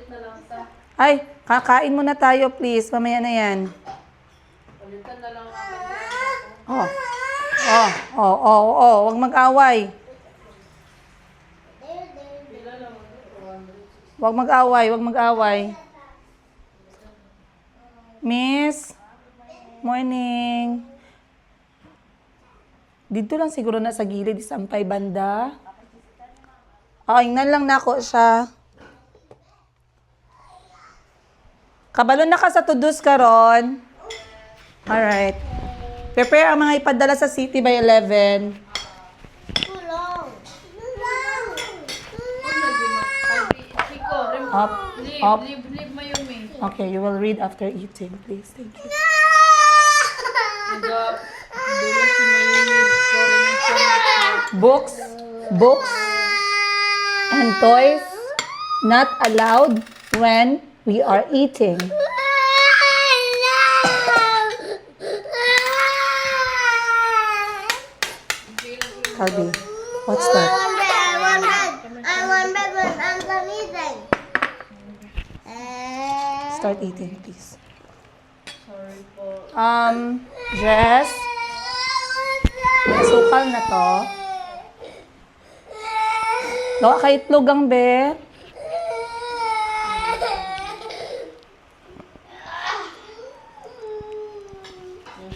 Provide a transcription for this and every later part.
ulit na lang sa. Ay, kakain muna tayo, please. Mamaya na yan. Ulitan na lang ako. Oh. Huwag mag-away. Huwag mag-away. Miss, morning. Dito lang siguro na sa gilid, sampay banda. Ingnan lang nako siya. Kabalo na ka sa tudus karon. Alright. Prepare ang mga ipadala sa City by 11. Up. Leave Mayumi. Okay, you will read after eating, please. Thank you. Dulo si Mayumi. Books, and toys not allowed when we are eating. Kalbi, what's that? I want back when I'm done eating. Start eating, please. Sorry po. Jess, asukal na to. Gawa ka itlog ang be.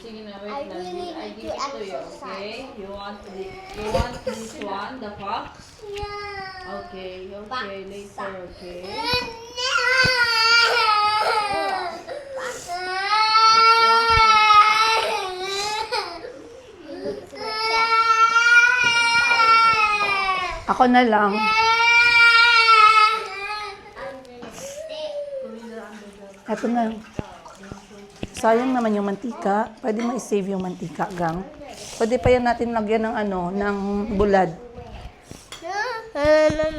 Sige na, wait lang. I give it to you, okay? You want this one, the fox? Okay, later, okay? Ako na lang. Ito na. Sayang naman yung mantika. Pwede mo i-save yung mantika, gang. Pwede pa yan natin lagyan ng ng bulad.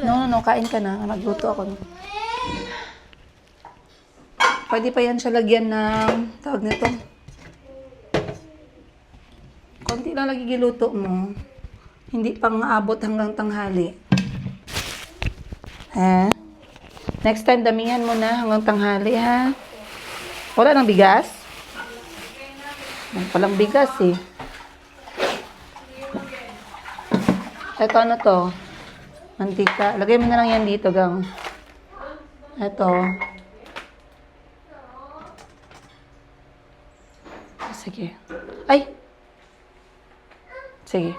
No, kain ka na. Nagluto ako. Pwede pa yan siya lagyan ng, tawag nito. Konti lang lagi giluto mo. Hindi pang maabot hanggang tanghali. Next time, damihan mo na hanggang tanghali, ha? Wala nang bigas? Walang bigas, eh. Ito, ano to? Mantika. Lagay mo na lang yan dito, gang. Ito. Sige. Ay! Sige.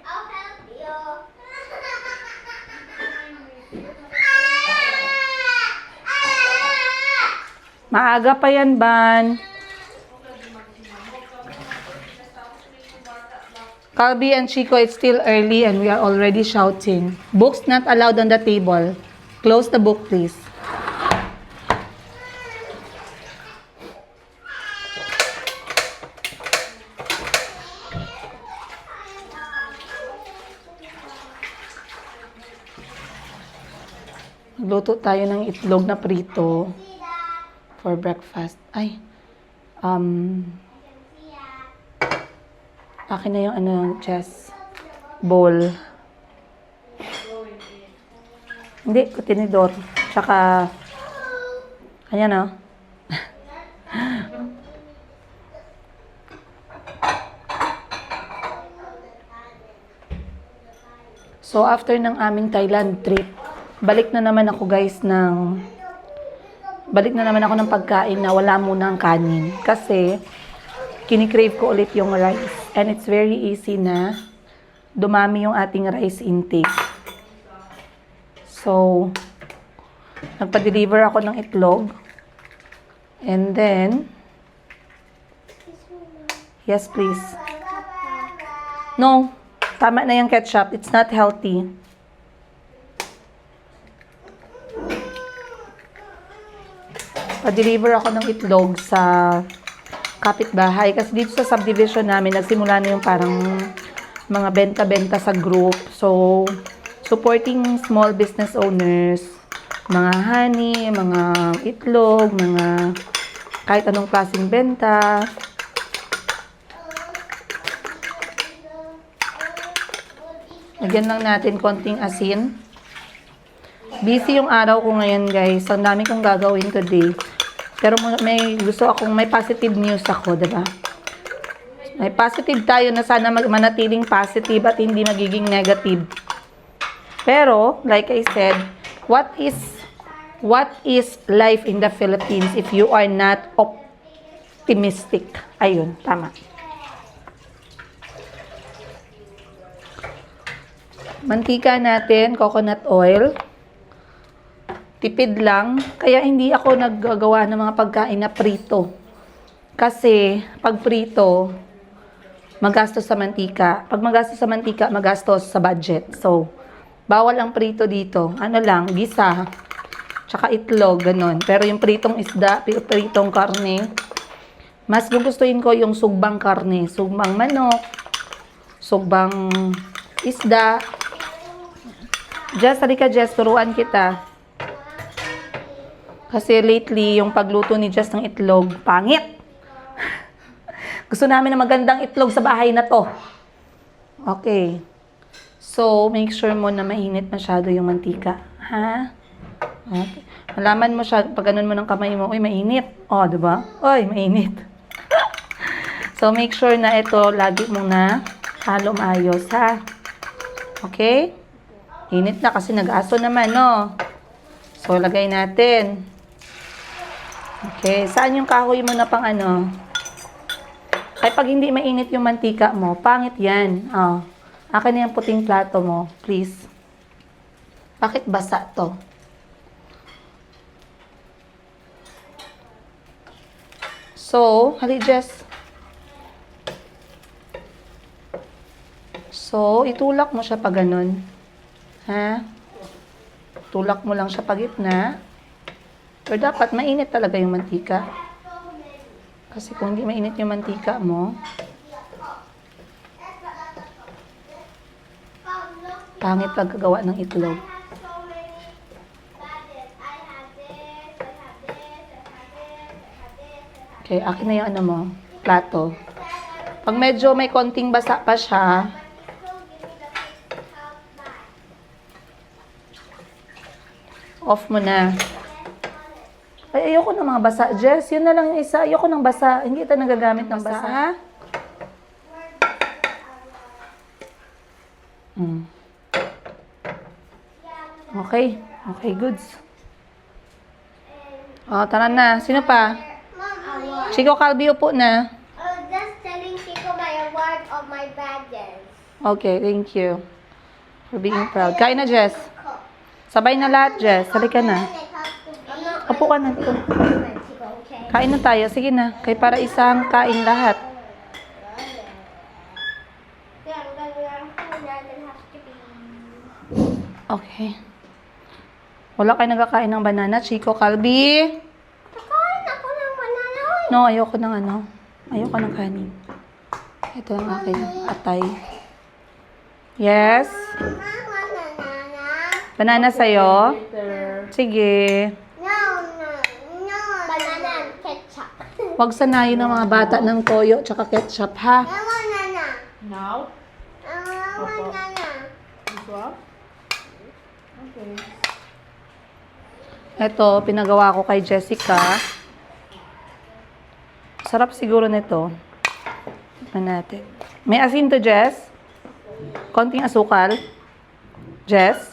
I'll help you. Maaga pa yan, Ban. Calby and Chico, it's still early and we are already shouting. Books not allowed on the table. Close the book, please. Magluto tayo ng itlog na prito for breakfast. Ay, akin na yung chess bowl. Hindi, kutinidor. Tsaka, ayan na. So, after ng aming Thailand trip, balik na naman ako ng pagkain na wala munang kanin. Kasi, kinikrave ko ulit yung rice. And it's very easy na dumami yung ating rice intake. So, nagpa-deliver ako ng itlog. And then, yes please. No, tama na yung ketchup. It's not healthy. Pa-deliver ako ng itlog sa kapitbahay. Kasi dito sa subdivision namin, nagsimula na yung parang mga benta-benta sa group. So, supporting small business owners, mga honey, mga itlog, mga kahit anong klaseng benta. Lagyan lang natin konting asin. Busy yung araw ko ngayon, guys. Ang dami kong gagawin today. Pero may positive news ako, diba? May positive tayo na sana manatiling positive at hindi magiging negative. Pero, like I said, what is life in the Philippines if you are not optimistic? Ayun, tama. Mantika natin, coconut oil. Tipid lang. Kaya hindi ako naggagawa ng mga pagkain na prito. Kasi, pag prito, magastos sa mantika. Pag magastos sa mantika, magastos sa budget. So, bawal ang prito dito. Ano lang, gisa. Tsaka itlog, ganun. Pero yung pritong isda, pritong karne, mas gugustuhin ko yung sugbang karne. Sugbang manok, sugbang isda. Jess, halika Jess, turuan kita. Kasi lately, yung pagluto ni Jess ng itlog, pangit. Gusto namin na magandang itlog sa bahay na to. Okay. So, make sure mo na mainit masyado yung mantika. Ha? Okay. Malaman mo siya, pag ganun mo ng kamay mo, uy, mainit. O, diba? Uy, mainit. So, make sure na ito, lagi mong na halo maayos, ha? Okay? Init na kasi nag-aso naman, no? So, lagay natin. Okay. Saan yung kahoy mo na pang ano? Ay, pag hindi mainit yung mantika mo, pangit yan. Oh. Akin na yung puting plato mo, please. Bakit basa to? So, hali Jess. So, itulak mo siya pa ganun. Ha? Tulak mo lang siya pa gitna. Pero dapat mainit talaga yung mantika. Kasi kung hindi mainit yung mantika mo, pangit pagkagawa ng itlog. Okay, akin na yung ano mo, plato. Pag medyo may konting basa pa siya, off mo na. Ay, ayoko ng mga basa, Jess. Yun na lang yung isa. Ayoko ng basa. Hindi ito nagagamit ng basa, ha? Okay. Okay, goods. O, tara na. Sino pa? Chico Calvi, upo na. I was just telling Chico my award of my badges. Okay, thank you. For being proud. Kain na, Jess. Sabay na lahat, Jess. Halika na. Upo ka na. Kain na tayo. Sige na. Kaya para isang kain lahat. Okay. Wala kayo nagkakain ng banana, Chico Calvi. Nakain ako ng banana. No, ayoko ng ano. Ayoko ng kanin. Ito ang aking atay. Yes. Banana sa'yo? Sige. No. Banana and ketchup. Huwag sanayin ng mga bata ng toyo tsaka ketchup, ha? Banana. Now? Banana. This one? Okay. Ito, pinagawa ko kay Jessica. Sarap siguro nito. Tignan natin. May asin to, Jess? Konting asukal? Jess?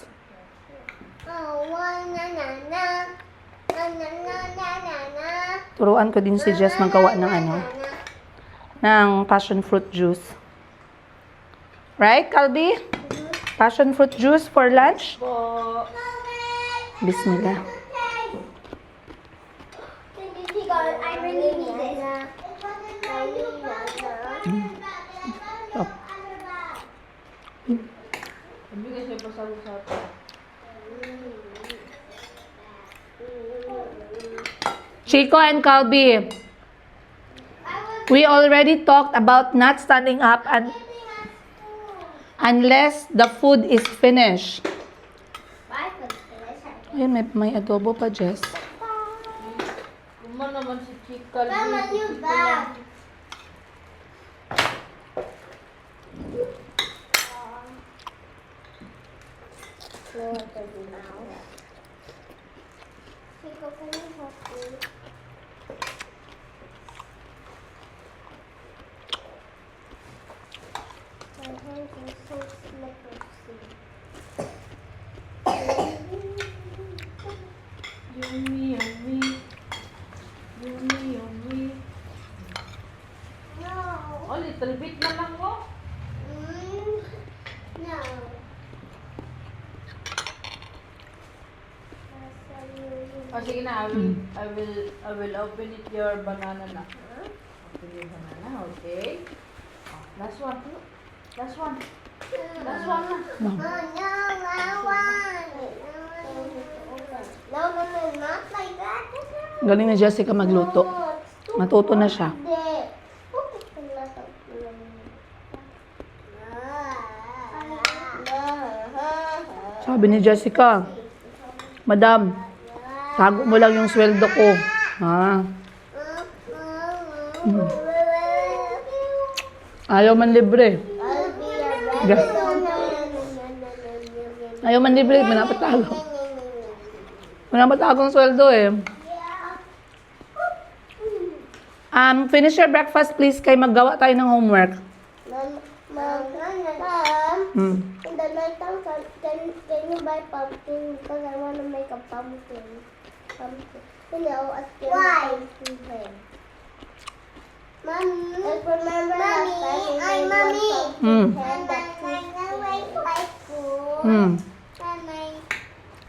Turuan ko din si Jess magawa ng ano, ng passion fruit juice. Right, Calvi? Passion fruit juice for lunch? Po. Bismillah. I really need this. Oh. Hindi kasi pasalo sa atin. Chico and Calvi, we already talked about not standing up unless the food is finished. Ayun, may adobo pa, Jess. Kuma naman si Chika. Mama, you bad. Chico, can you help me? My hands are so slippery. Yummy, yummy. Yummy, yummy. No. Oh, little bit na lang mo. No. Oh, sige na, I will open it your banana na. Open your banana, okay. Oh, last one. Last one. Last one na. Oh, no, I want. No, not like that. Galing na Jessica magluto. Matuto na siya. Sabi ni Jessica, Madam, tago mo lang yung sweldo ko. Ha? Ayaw man libre. Ayaw man libre, manapatago. Manapatago ang sweldo eh. Finish your breakfast please, kay maggawa tayo ng homework. Mom, Hmm. in the night time, can you buy pumpkin? Because I want to make a pumpkin. You know, a skin pumpkin head. Mommy, like remember last time we made one pumpkin head that Hmm.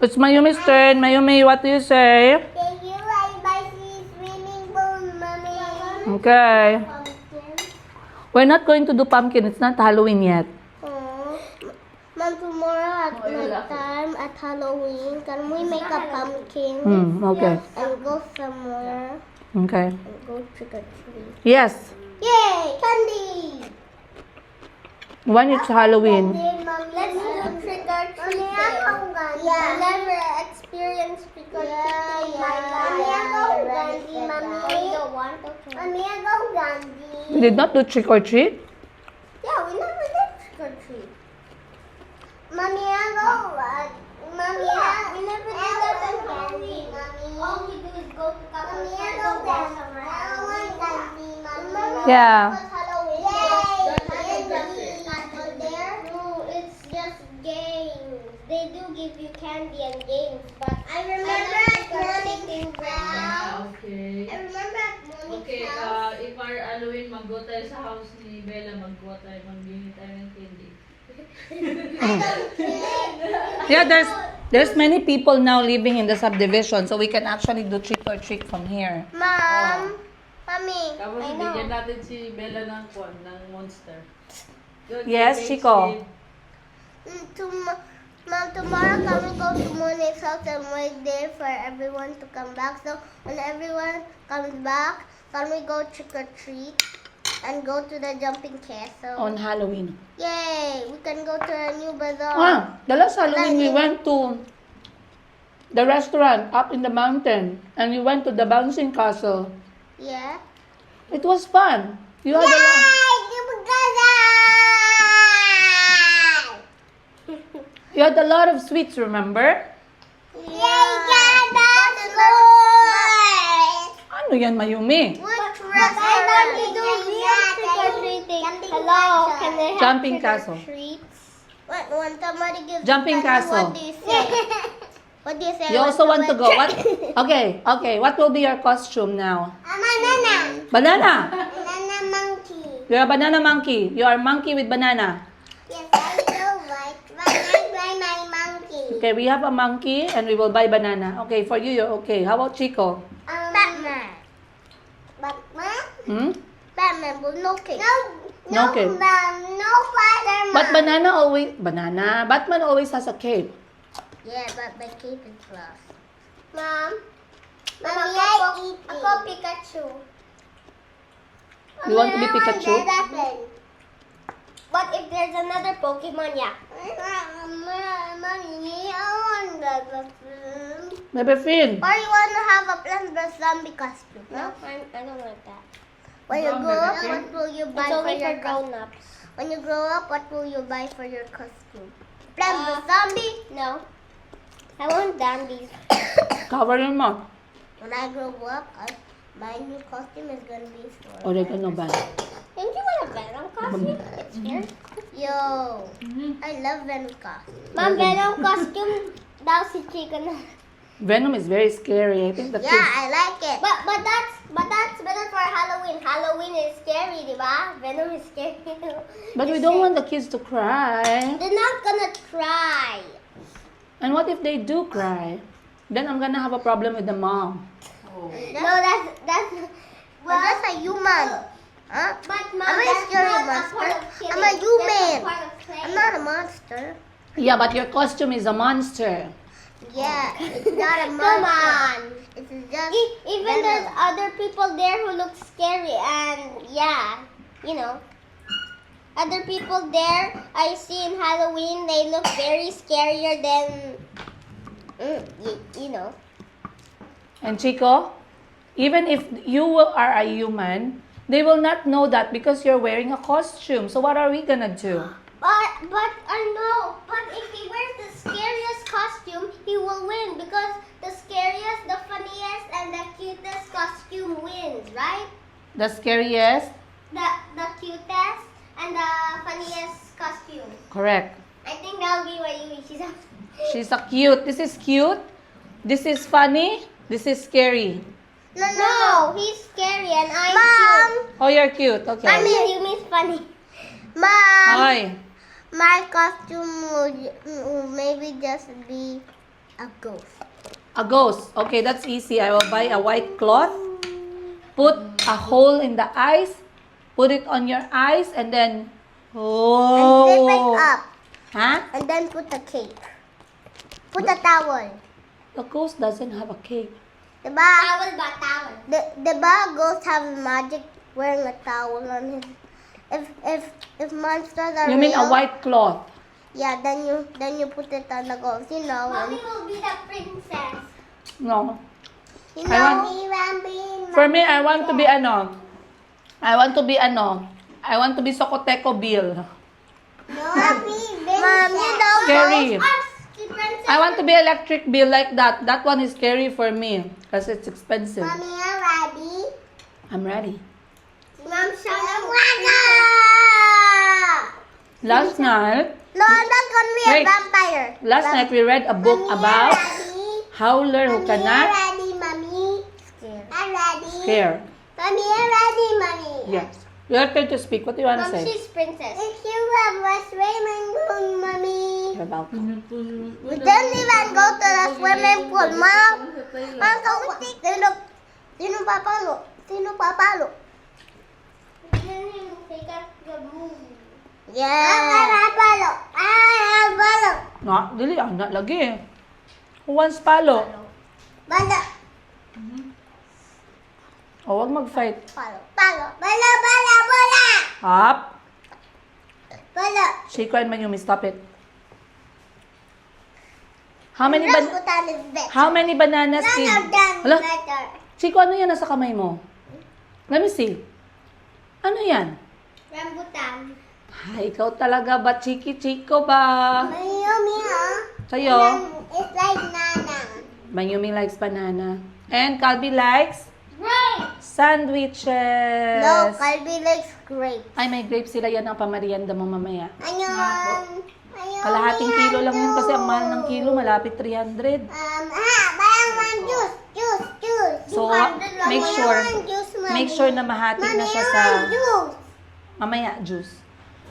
It's Mayumi's turn. Mayumi, what do you say? Can you buy swimming pool, Mommy? Okay. Pumpkin. We're not going to do pumpkin. It's not Halloween yet. Mom, tomorrow at night time at Halloween, can we make a pumpkin Okay. and go somewhere Okay. and go trick or treat? Yes. Yay! Candy! When it's Halloween. Let's do trick or treating. Yeah. I never experienced trick or treating in my life. Mommy, I don't want to. Mommy, I go Gandhi. We did not do trick or treat. Yeah, we never did trick or treat. Mommy, I go. Mommy, we never did that in Gandhi. Mommy, all we do is go to Mommy, I go Gandhi. I want Gandhi, Mommy. Yeah. Halloween. Yay! There? No, it's just games. They do give you candy and games, but I remember at Morning Brown. Okay. I remember at Morning Okay, Brown. if our Halloween, mag-go tayo sa house ni Bella, mag-go tayo, mag-bili tayo ng candy. Yeah, there's many people now living in the subdivision, so we can actually do trick or treat from here. Mom, Mommy, Tapos I bigyan know. natin si Bella ng kwan, ng monster. Good, Yes, good, Chico. Steve. Mom, tomorrow can we go to Monique's house and wait there for everyone to come back? So when everyone comes back, can we go trick or treat and go to the jumping castle? On Halloween. Yay! We can go to a new bazaar. The last Halloween we went to the restaurant up in the mountain and we went to the bouncing castle. Yeah. It was fun. You had a lot. New bazaar! You had a lot of sweets, remember? Yeah, that's good. Ano yan, Mayumi? Which restaurant? I want to do real trick or treating. Hello, can I have Jumping trick or castle. treats? When somebody gives Jumping you candy, castle. What do you say? What do you say? You also want to go? What? Okay. What will be your costume now? A banana. Banana. Banana monkey. You're a banana monkey. You are a monkey with banana. Yes, I do like. But I buy my monkey. Okay, we have a monkey and we will buy banana. Okay, for you, you're okay. How about Chico? Batman. Batman? Hmm? Batman with no cape. No cape. No Spider-Man. But Batman always has a cape. Yeah, but my cape is lost. Mom, Mommy, ako Pikachu. You want to be Pikachu? What if there's another Pokemon? Yeah. Mommy, I want the Maybe Finn. Or you want to have a Plants vs. Zombie costume? No, I don't like that. When you grow up, what will you buy for your grown-ups? When you grow up, what will you buy for your costume? Plants vs. Zombie? No. I want dandies. Cover your mouth. When I grow up, my new costume is gonna be for. Oregano ba? Don't you want a Venom costume? It's scary. Yo, I love Venom costume. Mom, Venom costume. That was chicken. Venom is very scary. I think the Yeah, kids... I like it. But that's better for Halloween. Halloween is scary, diba? Venom is scary. But we don't want the kids to cry. They're not gonna cry. And what if they do cry? Then I'm gonna have a problem with the mom. Oh. No, that's a human. Huh? But Mom, I'm a scary monster. I'm a human. I'm not a monster. Yeah, but your costume is a monster. Yeah, it's not a monster. Come on. It's just even there's other people there who look scary, and yeah, you know, other people there I see in Halloween, they look very scarier than you know. And Chico, even if you are a human, they will not know that because you're wearing a costume. So what are we gonna do? But I know. But if he wears the scariest costume, he will win because the scariest, the funniest, and the cutest costume wins, right? The scariest? The cutest and the funniest costume. Correct. I think that'll be what you she's She's a cute. This is cute. This is funny. This is scary. No, he's scary and I'm cute. Oh, you're cute. Okay. I mean, you mean funny. Mom, Hi. my costume will maybe just be a ghost. A ghost. Okay, that's easy. I will buy a white cloth. Put a hole in the eyes. Put it on your eyes and then... And zip it Oh. up. Huh? And then put the cape. Put the towel. The ghost doesn't have a cape. Diba? Towel ba? Towel. Diba ghosts have magic wearing a towel on him? If monsters are You mean a real, white cloth? yeah, then you put it on the ghost, you know. Mommy will be the princess. No. You I know, want- For me, I want to be ano. I want to be Sokoteko Bill. Mom, you know, Scary. ghosts are princess. I want to be Electric Bill like that. That one is scary for me because it's expensive. Mommy, I'm ready. I'm ready. Mom, Last night, No, I'm not gonna be Wait. a vampire. last night we read a book Mommy, about I'm ready. Howler who Mommy, cannot I'm ready, Mommy. I'm ready. scare. Mommy, I'm ready, Mommy. Yes. Your turn to speak. What do you want to Mom, say? she's princess. If you have a swimming pool, Mommy. You're welcome. We don't even go to the swimming pool, Mom. Mom, sino papalo? Sino papalo? Yeah. Papalo. Papalo. No, dili, anak lagi. Who wants palo? Bala. O, wag mag-fight. Palo. Palo. Bala, bala, bala. Up. Bala. Chico and Mayumi, stop it. How many Rambutan is better. How many bananas None did... of them Hala, better. Chico, ano yan nasa kamay mo? Let me see. Ano yan? Rambutan. Ay, ikaw talaga ba? Chiki-chiko ba? Mayumi, huh? Sa'yo? It's like nana. Mayumi likes banana. And Calby likes Grape. sandwiches. No, Calby likes grape. Ay, may grapes sila. Yan ang pamarienda mo mamaya. Ayun. Kalahating kilo lang yun kasi ang mahal ng kilo. Malapit 300. Bayang juice. So, 200 lang. make sure, Bayang juice, Mommy. make sure na mahati na siya sa... Juice. Mamaya, juice.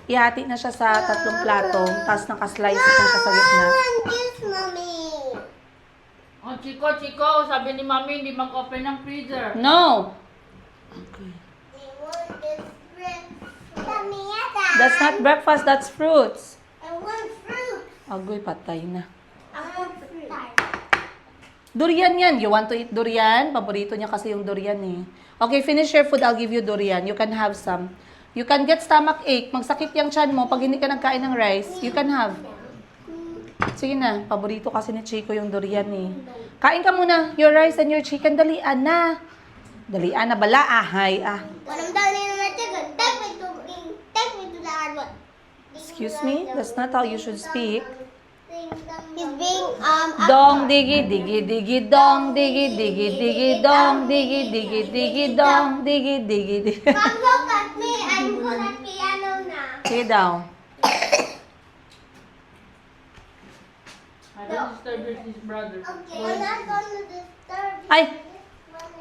Ihati na siya sa 3 plato, tapos nakaslice na siya sa gitna. Juice, Mommy. Oh, Chico, sabi ni Mami, hindi mag-open ng freezer. No! Okay. I want this bread. Mommy, yata. That's not breakfast, that's fruits. I want fruit. Agoy, patay na. I want fruit. Durian yan. You want to eat durian? Paborito niya kasi yung durian eh. Okay, finish your food. I'll give you durian. You can have some. You can get stomach ache. Magsakit yung tiyan mo pag hindi ka nagkain ng rice. You can have. Sige na. Paborito kasi ni Chico yung durian eh. Kain ka muna. Your rice and your chicken. Dalian na. Dalian na bala. Ahay. When I'm done eating my chicken, take me to the hard one. Excuse me? That's not how you should speak. Take He's being Dong digi digi digi dong digi digi digi dong digi digi digi dong digi digi digi. Mom, look at me. I'm good at piano now. Sige daw. I don't disturb his brother. Okay, I'm not gonna disturb you. Ay,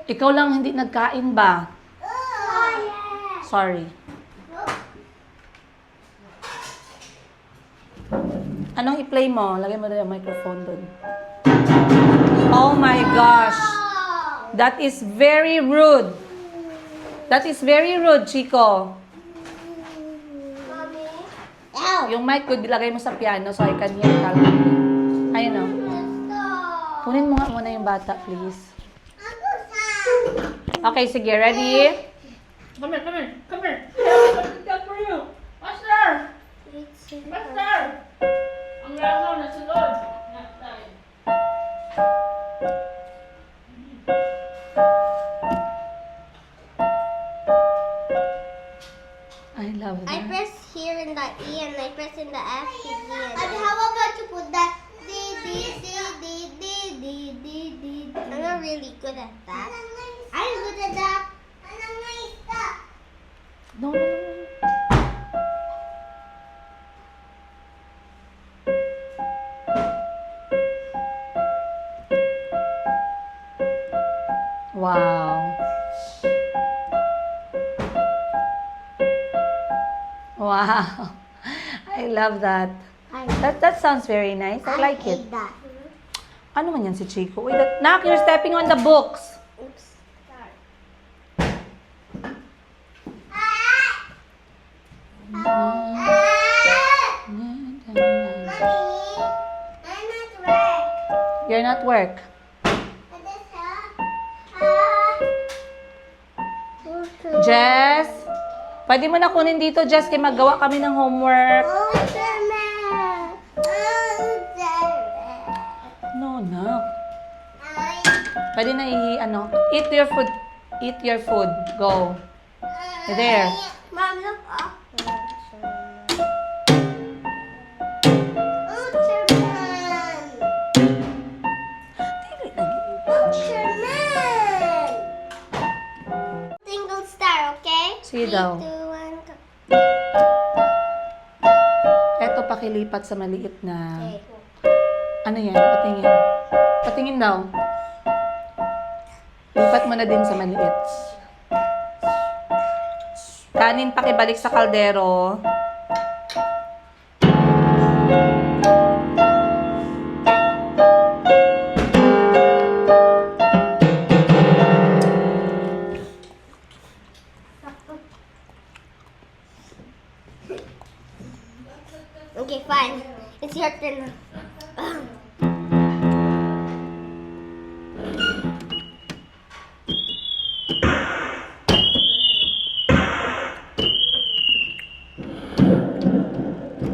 ikaw lang hindi nagkain ba? Oh, yeah. Sorry. Anong i-play mo? Lagay mo na yung microphone dun. Oh my gosh. Oh. That is very rude. That is very rude, Chico. Mommy. Ow. Yung mic ko, dilagay mo sa piano so I can hear calmly. Ayun o. Stop. Kunin mo nga muna yung bata, please. Ako sa. Okay, sige. Ready? Come here, come here, come here. What's that for you? Master! Master! Ang langaw na sa Lord. Not time. I love I that. press here in the E and I press in the F to D. And how about you put that D D D D D D D D? I'm not really good at that. I'm good at that. No, no, no, no. Wow. Wow. I love that. That sounds very nice. I like it. hate that. Ano man yan si Chico? Wait, Nak, you're stepping on the books. Oops. Sorry. You're not work. Jess, pwede mo na kunin dito, Jess, kaya maggawa kami ng homework. No, no. Pwede na eat your food. Eat your food. Go. There. Mom, look up. Single star, okay? Sige daw. 3, 2, 1, go. Eto, pakilipat sa maliit na... Okay. Ano yan? Patingin. Patingin daw. Lipat mo na din sa maliit. Kanin, pakibalik sa kaldero. Okay, fine. It's your turn.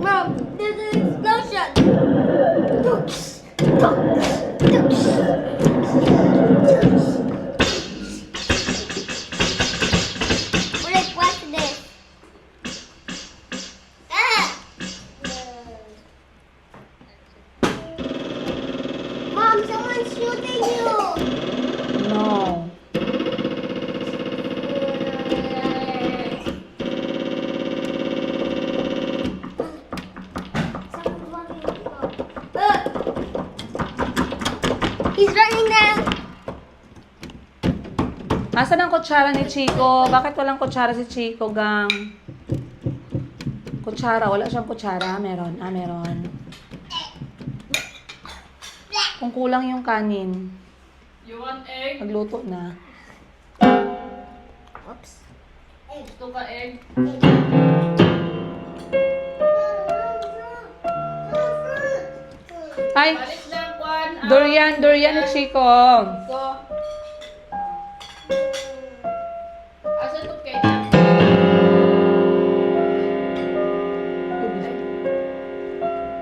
Mom, there's an explosion. Rick, what's this? Mom, someone's shooting you. No. He's running now. Asan ang kutsara ni Chico? Bakit walang kutsara si Chico, gang? Kutsara. Wala siyang kutsara. Meron. Meron. Kung kulang yung kanin, You want egg? magluto na. Oops. Gusto ka egg? Ay! Balik na ang kwan. Durian ni Chico. Go. Asa to kay?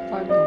Kwarto.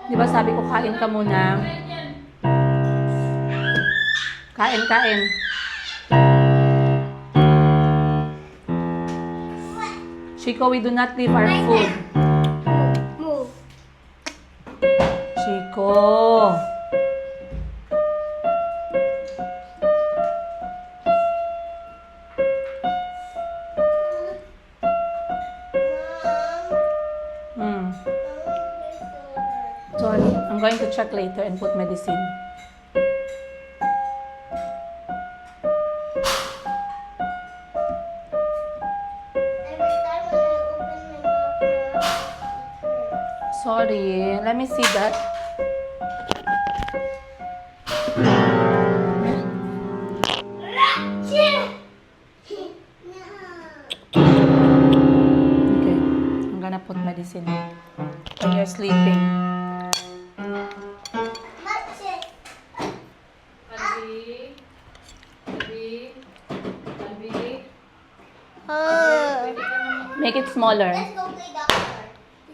Di ba sabi ko, kain ka muna. Kain, kain. Chico, we do not leave our food. Move. Chico. Hmm. Sorry, I'm going to check later and put medicine. Every time when I open my mouth, it hurts. Sorry, let me see that. Okay, I'm gonna put medicine when you're sleeping. Albi. Albi. Albi. Uh, Pwede ka naman. Make it smaller. let's go play doctor.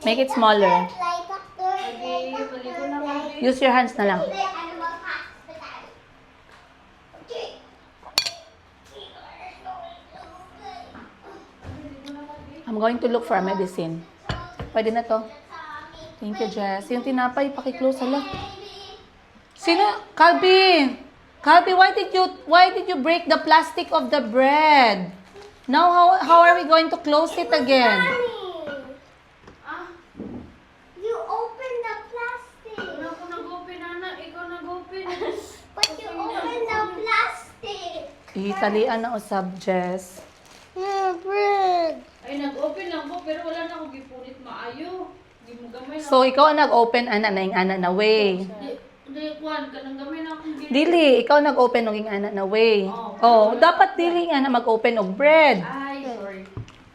Make it smaller. Play doctor. Albi, maligo na kami. Use your hands na lang. Play animal hospital. Okay. I'm going to look for a medicine. Pwede na to. Thank you, Jess. Yung tinapay, paki-close. Hala. Sino? Calby! Calby, why did you break the plastic of the bread? Now, how are we going to close it again? Ah, You open the plastic. wala ko nag-open, anak. Ikaw nag-open. But you open the plastic. Italian na usab, Jess. Yeah, bread. Ay, nag-open lang ko, pero wala na ako gipunit maayo. Di mo gamay na. So, ikaw ang nag-open, ana na yung ana na way. Di, Juan, kanang gamay na akong gili. Dili, ikaw nag-open ng ana na way. Oh, dapat dili nga na mag-open og bread. Ay, sorry.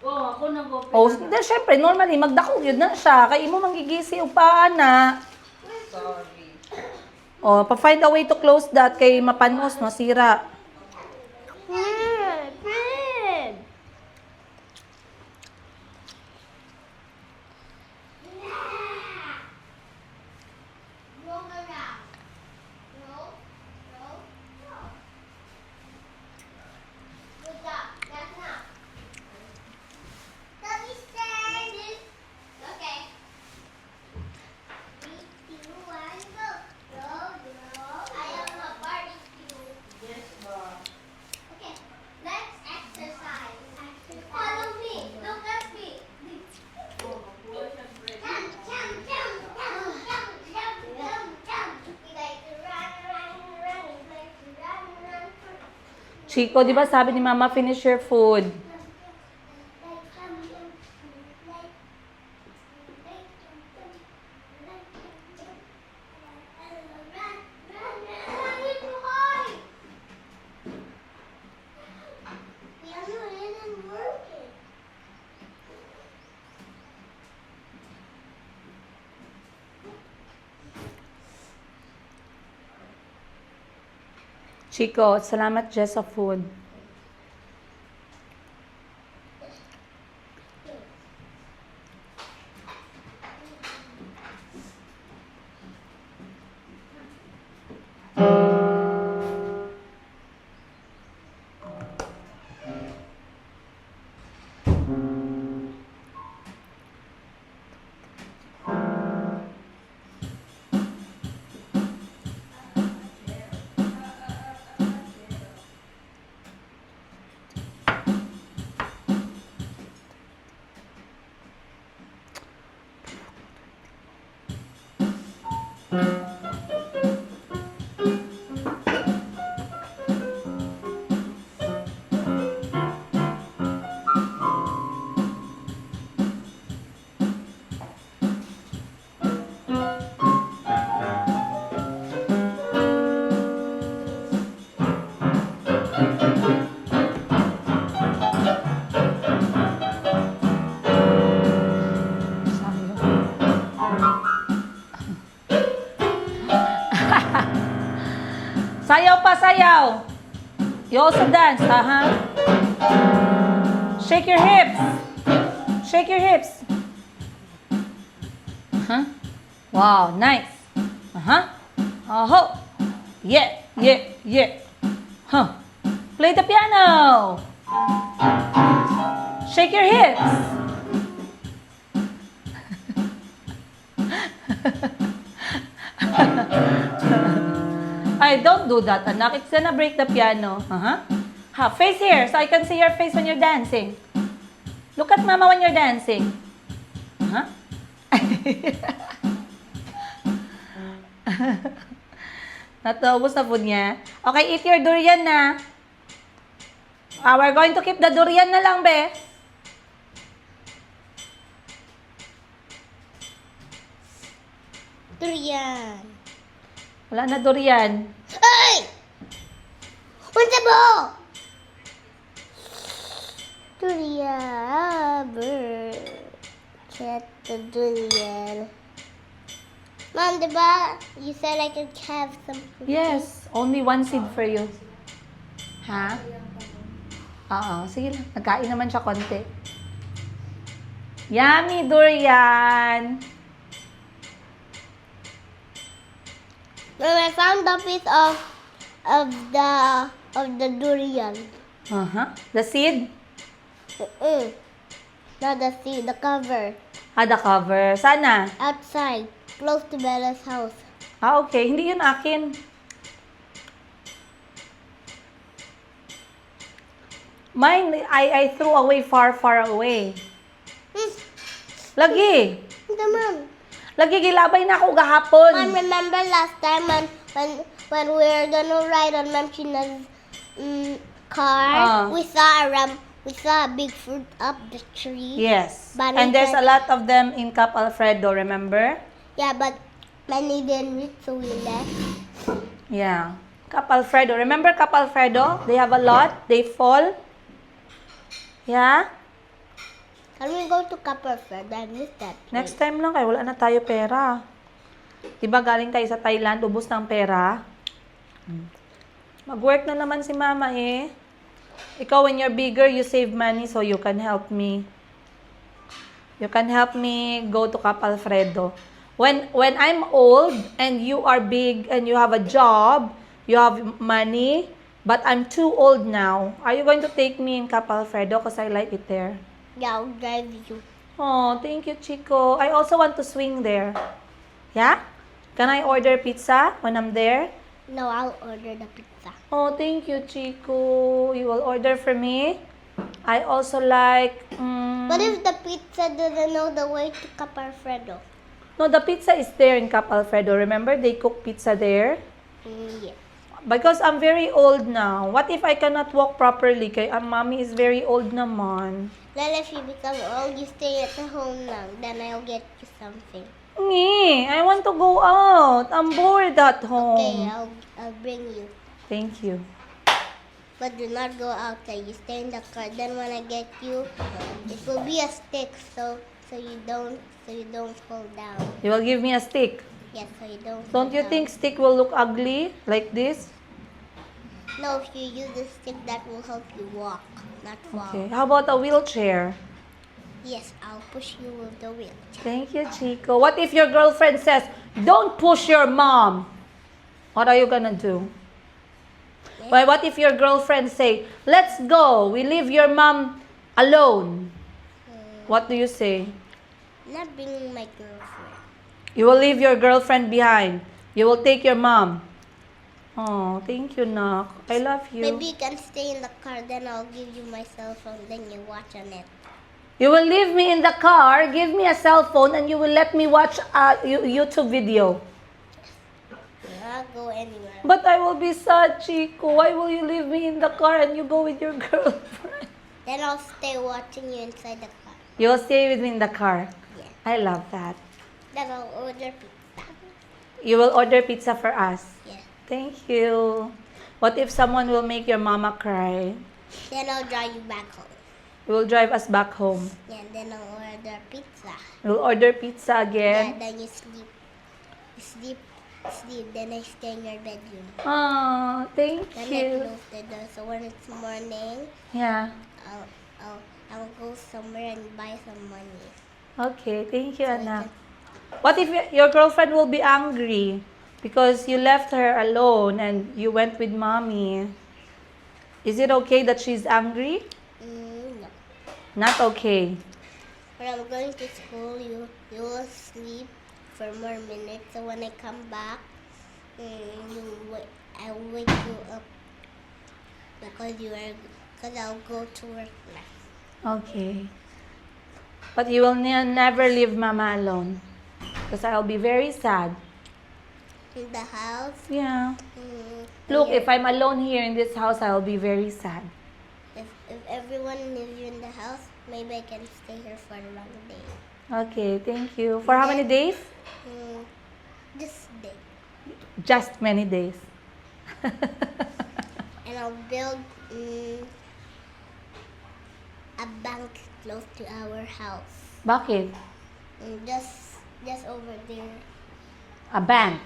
Oh, ako nag-open. Oh, then syempre, normally, magdakog yun na siya. Kaya imo manggigisi o paana. Sorry. Oh, pa-find a way to close that kay mapanos, masira. Bread. Bread. Roll around. Roll. Roll. Roll. Good job. That's enough. Doggy style. Okay. 3, 2, 1, go. Roll, roll. I am a barbecue. Yes, ba? Okay, let's exercise. Follow me. Look at me. Oh, mabuhay siya, bread. Jump, jump, jump, jump, jump, jump, jump, jump. We like to run, run, run. We like to run, run, run. Chico, di ba sabi ni Mama, finish your food? Like jump, jump, like jump, jump, like jump, jump. Run, run, run. It's too high. The other isn't working. Chico, salamat Jess sa food. Sayaw pa, sayaw. You also dance, huh? Shake your hips. Shake your hips. Huh? Wow, nice. Uh-huh. Oh, yeah, yeah, yeah. Huh. Play the piano. Shake your hips. Ay, don't do that, anak. It's gonna break the piano. Uh-huh. Ha, face here, so I can see your face when you're dancing. Look at mama when you're dancing. Uh-huh. Natubos na food niya. Okay, eat your durian na. We're going to keep the durian na lang, be. Durian. Wala na durian. Hey! Where's the ball? Durian. Get the durian. Mom, diba? You said I could have some fruit. Yes, only one seed for you. Ha? Oo, sige lang. Nagkain naman siya konti. Yummy durian! Mom, I found a piece of the durian. Uh-huh. The seed? Not the seed, the cover. The cover. Sana? Outside, close to Bella's house. Okay. Hindi yun akin. Mine, I threw away far, far away. Lagi. Hindi, Mom. Lagi, gilabay na ako gahapon. Mom, remember last time when we were gonna ride on Mom China's car? We saw a big fruit up the tree. Yes. But And we there's a said- lot of them in Cap Alfredo, remember? Yeah, but many didn't reach, so we left. Yeah. Cap Alfredo. Remember Cap Alfredo? They have a lot. They fall. Yeah? Can we go to Copperfield? I missed that. Next time lang kayo. Wala na tayo pera. Diba galing tayo sa Thailand, ubos ng pera? Mag-work na naman si mama eh. Ikaw, when you're bigger, you save money so you can help me. You can help me go to Cap Alfredo. When I'm old and you are big and you have a job, you have money, but I'm too old now, are you going to take me in Cap Alfredo because I like it there? Yeah, I'll drive you. Oh, thank you, Chico. I also want to swing there. Yeah? Can I order pizza when I'm there? No, I'll order the pizza. Oh, thank you, Chico. You will order for me? I also like... What if the pizza doesn't know the way to Cap Alfredo? No, the pizza is there in Cap Alfredo. Remember, they cook pizza there? Yeah. Because I'm very old now. What if I cannot walk properly? Kay mommy is very old naman. Then if you become old, you stay at the home now. Then I'll get you something. Ngi, I want to go out. I'm bored at home. Okay, I'll bring you. Thank you. But do not go outside. You stay in the car. Then when I get you, it will be a stick, so you don't fall down. You will give me a stick. Yes, so you don't. Don't fall you down. think stick will look ugly like this? No, if you use the stick, that will help you walk, not fall. Okay. How about a wheelchair? Yes, I'll push you with the wheelchair. Thank you, Chico. What if your girlfriend says, "Don't push your mom"? What are you gonna do? Well, what if your girlfriend say, "Let's go. We leave your mom alone"? What do you say? Not bringing my girlfriend. You will leave your girlfriend behind. You will take your mom. Oh, thank you, Nak. I love you. Maybe you can stay in the car, then I'll give you my cell phone, then you watch on it. You will leave me in the car, give me a cell phone, and you will let me watch a YouTube video. I'll go anywhere. But I will be sad, Chico. Why will you leave me in the car and you go with your girlfriend? Then I'll stay watching you inside the car. You will stay with me in the car. Yeah. I love that. Then I'll order pizza. You will order pizza for us. Yeah. Thank you. What if someone will make your mama cry? Then I'll drive you back home. You will drive us back home. Yeah, and then I'll order pizza. You will order pizza Yeah, again. then you sleep. You sleep. Then I stay in your bedroom. Oh, thank Then I you. close the door. So when it's morning, Yeah. I'll go somewhere and buy some money. Okay, thank you, So we anak. What if your girlfriend will be angry because you left her alone and you went with mommy? Is it okay that she's angry? No. Not okay. When I'm going to school, you will sleep for more minutes. So when I come back, I wake you up because I'll go to work now. Okay. But you will never leave Mama alone. Because I'll be very sad. In the house. Yeah. Mm, Look, yeah. if I'm alone here in this house, I'll be very sad. If everyone is in the house, maybe I can stay here for a long day. Okay, thank you. For how many days? This day. Just many days. And I'll build a bank close to our house. Bakit? Just over there. A bank.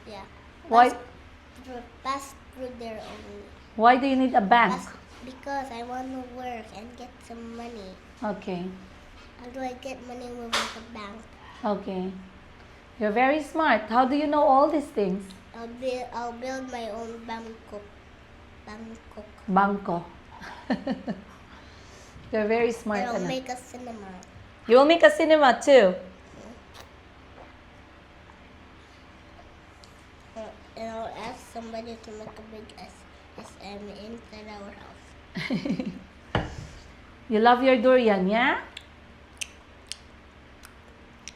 Yeah. Why? Pass through there only. Why do you need a bank? Because I want to work and get some money. Okay. How do I get money without a bank? Okay. You're very smart. How do you know all these things? I'll build my own Bangkok. Bangko. You're very smart. And I'll Anak. make a cinema. You will make a cinema too. And I'll ask somebody to make a big SM inside our house. You love your durian, yeah?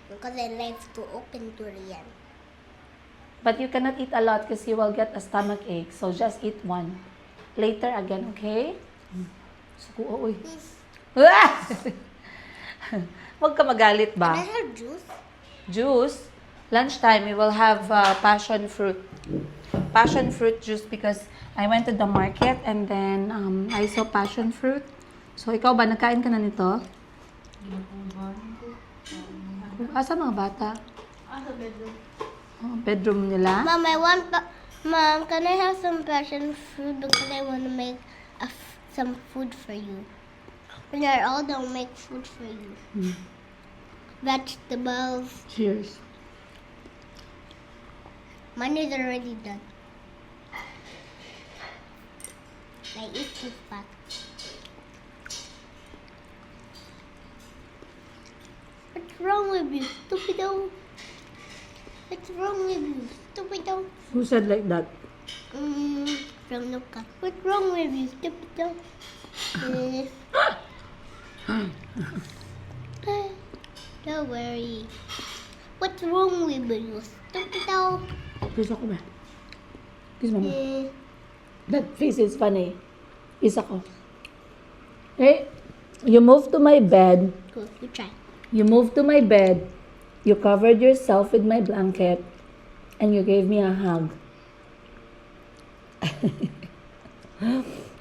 Because I like to open durian. But you cannot eat a lot because you will get a stomach ache. So just eat one. Later again, okay? Suko, uy. Huwag ka magalit Can I ba? have juice? Juice. Lunchtime, we will have passion fruit. Passion fruit juice because I went to the market and then I saw passion fruit. So, ikaw ba? Nagkain ka na nito? Asa mga bata? Sa bedroom. Oh, bedroom nila? Mom, Mom, can I have some passion fruit because I want to make some food for you. When you're old, I'll make food for you. Vegetables. Cheers. Mine is already done. I eat too fast. What's wrong with you, stupido? What's wrong with you, stupido? Who said like that? From Luca. What's wrong with you, stupido? Don't worry. What's wrong with you, stupido? Kiss ako ba? Kiss mama. That face is funny. Kiss ako. Hey, you moved to my bed. Go, you try. You moved to my bed. You covered yourself with my blanket. And you gave me a hug.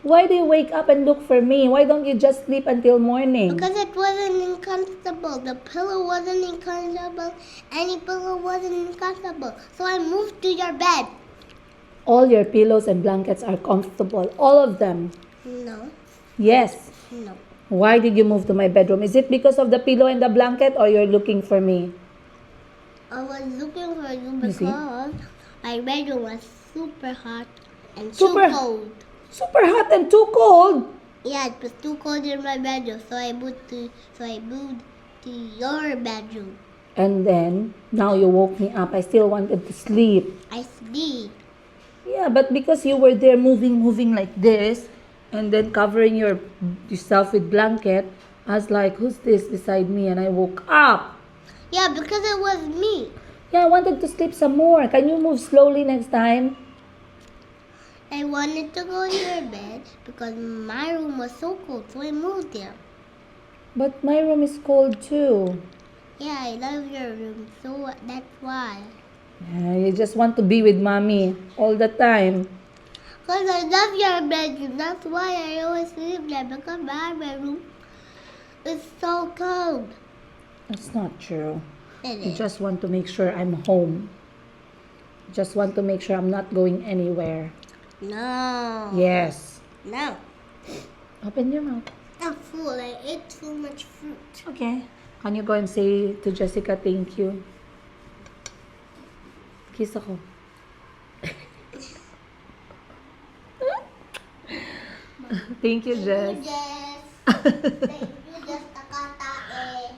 Why do you wake up and look for me? Why don't you just sleep until morning? Because it wasn't uncomfortable. The pillow wasn't uncomfortable. Any pillow wasn't uncomfortable. So I moved to your bed. All your pillows and blankets are comfortable. All of them. No. Yes. No. Why did you move to my bedroom? Is it because of the pillow and the blanket or you're looking for me? I was looking for you You see? because my bedroom was super hot and Super- too cold. Super hot and too cold. Yeah, it was too cold in my bedroom, so I moved to your bedroom. And then, now you woke me up. I still wanted to sleep. I sleep. Yeah, but because you were there moving like this, and then covering yourself with blanket, I was like, who's this beside me? And I woke up. Yeah, because it was me. Yeah, I wanted to sleep some more. Can you move slowly next time? I wanted to go to your bed because my room was so cold, so I moved there. But my room is cold too. Yeah, I love your room, so that's why. Yeah, you just want to be with mommy all the time. Because I love your bedroom, that's why I always sleep there, because my bedroom is so cold. That's not true. It You is. just want to make sure I'm home. You just want to make sure I'm not going anywhere. No. Yes. No. Open your mouth. I'm full. I ate too much fruit. Okay. Can you go and say to Jessica thank you? Kiss ako. Thank you, Jess. Thank you, Jess. Takatae.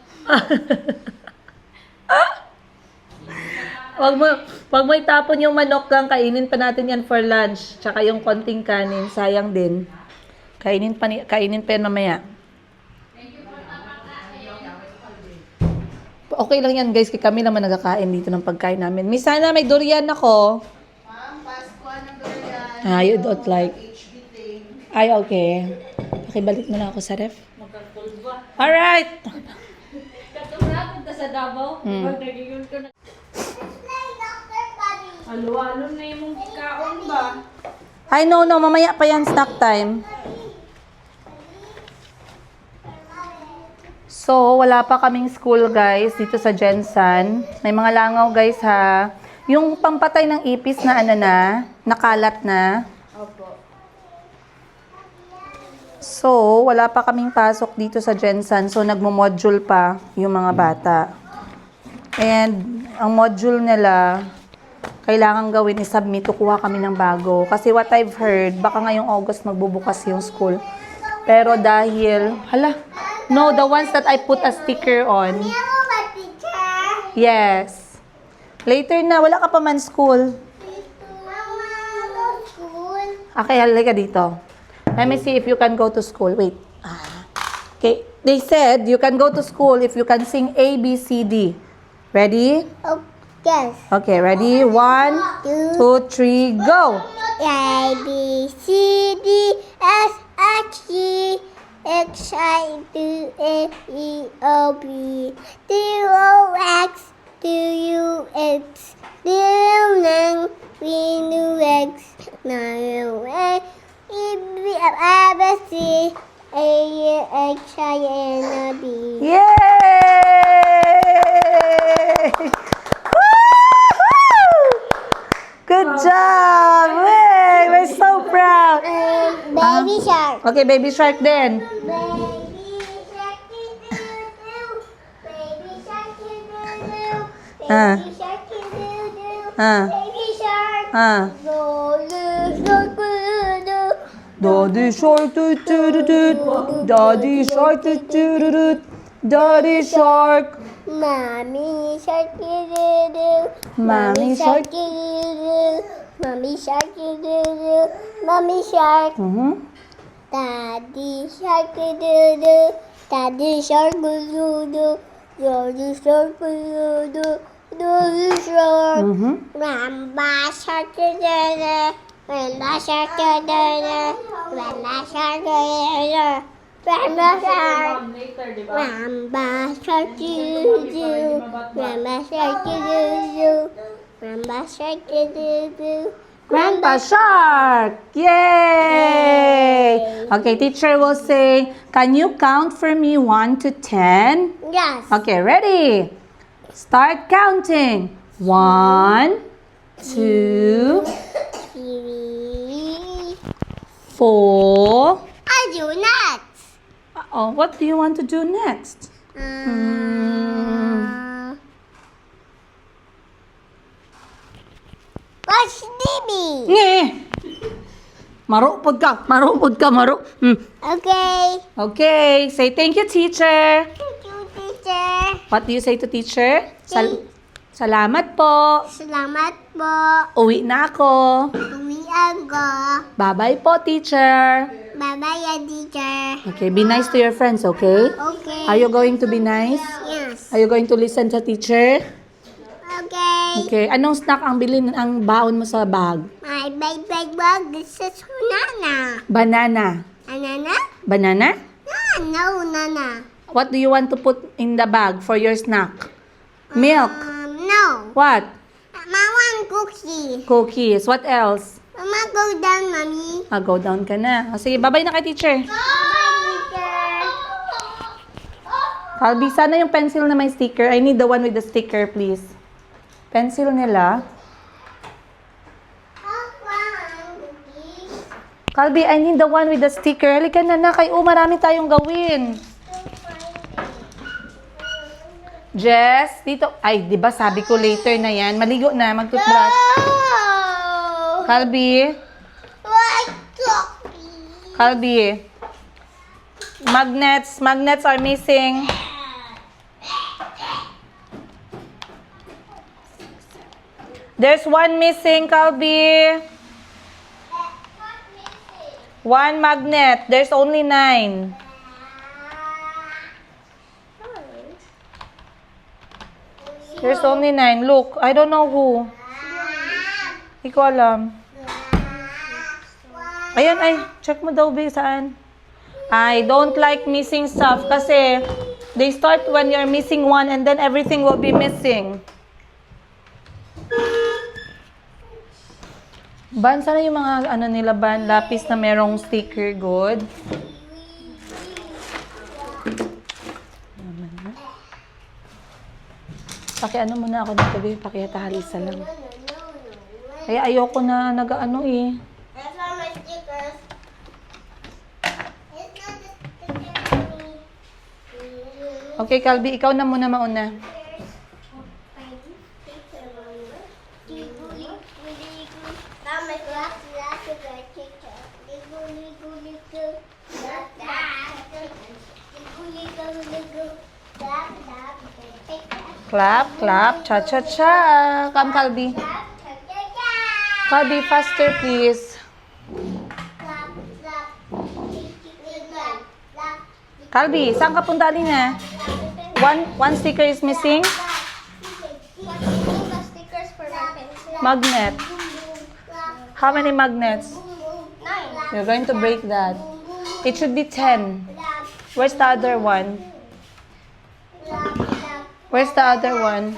Wag mo itapon yung manok gang, kainin pa natin yan for lunch. Tsaka yung konting kanin, sayang din. Kainin pa yan mamaya. Okay lang yan guys, kami naman nagkakain dito ng pagkain namin. Miss Hannah, may durian ako. Ma'am, Pasko ng durian. You don't like. HB thing. Ay, okay. Pakibalik mo na ako sa ref. Magkakulba. Alright! Katulad punta sa Davao. Pag nagiyon ko na. It's like Dr. Buddy. Halo-halo na yung kaon ba? Ay, no, mamaya pa yan, snack time. So, wala pa kaming school guys dito sa Jensan. May mga langaw guys ha. Yung pampatay ng ipis na nakalat na. Opo. So, wala pa kaming pasok dito sa Jensan. So, nagmo-module pa yung mga bata. And, ang module nila, kailangan gawin i-submit, kukuha kami ng bago. Kasi what I've heard, baka ngayong August magbubukas yung school. Pero dahil, no, the ones that I put a sticker on. Hello, my teacher. Yes. Later na, wala ka pa man school. Mama, go school. Okay, halika dito. Let me see if you can go to school. Wait. Okay, they said you can go to school if you can sing A, B, C, D. Ready? Oh, yes. Okay, ready? 1, 2, 3, go! A, B, C, D, S, H, E, X, I, 2, F, E, O, B, D, O, X, D, U, X, D, U, N, V, U, X, N, U, A, E, B, A, B, C, A, X, I, N, B. Yay! Woohoo! Good job! Hey, we're so proud! Baby shark. Okay, baby shark din. Baby shark, doo-doo-doo. Baby shark, doo-doo-doo. Ah. Baby shark, doo-doo-doo. Ah. Baby shark. Ah. Doo-doo-doo-doo. Daddy shark, toot toot toot. Daddy shark, toot toot toot. Daddy shark. Mommy shark, doo-doo-doo. Mommy shark. doo-doo-doo. Mommy shark, doo-doo-doo. Mommy shark. Daddy shark, doo-doo. Daddy shark, doo-doo. Daddy shark, doo-doo. Daddy shark. Mamba shark, doo-doo. Mamba shark, doo-doo. Mamba shark, doo-doo. Mamba shark. Later, di ba? Mamba shark, doo-doo. Mamba shark, doo-doo. Mamba shark, doo-doo. Grandpa Shark! Yay! Okay, teacher will say, can you count for me 1 to 10? Yes. Okay, ready? Start counting. 1, 2, 3. 4. I do not. Oh, what do you want to do next? What's Dibby? Nge! Marupod ka. Okay. Okay, say thank you, teacher. Thank you, teacher. What do you say to teacher? Salamat po. Salamat po. Uwi na ako. Uwian ko. Bye-bye po, teacher. Bye-bye, teacher. Okay, be nice to your friends, okay? Okay. Are you going to be nice? Yes. Are you going to listen to teacher? Okay. Okay, anong snack ang bilhin ang baon mo sa bag? My bag. This is banana. Banana. Banana? Banana? No, nana. What do you want to put in the bag for your snack? Milk. No. What? Mama want cookie. Cookies. What else? Mama, go down, mommy. Go down ka na. Sige, bye-bye na kay teacher. Bye, teacher. Calby, sana yung pencil na may sticker. I need the one with the sticker, please. Pencil nila. Calby, I need the one with the sticker. Halika na na. Marami tayong gawin. Jess, dito. Ay, di ba sabi ko later na yan. Maligo na, mag-toothbrush. Oh! Calby, Like Toppy. Calby. Magnets are missing. There's one missing, Calby. One magnet. There's only 9. There's only 9. Look, I don't know who. Hindi ko alam. Ayan, ay. Check mo daw, Bi, saan? I don't like missing stuff kasi they start when you're missing one and then everything will be missing. Ban, sana yung mga ano nila, Ban, lapis na merong sticker, good. Pakiano muna ako dito, Bi. Pakiatahalisa lang. Kaya ayoko na nag-ano eh. That's all my stickers. It's not the sticker for me. Okay, Calby, ikaw na muna mauna. Clap, clap, cha-cha-cha. Come, Calby. Calby, faster, please. Calby, saan ka punta din na? One sticker is missing. Stickers for my pencil. Magnet. How many magnets? 9. You're going to break that. It should be 10. Where's the other one? Where's the other one?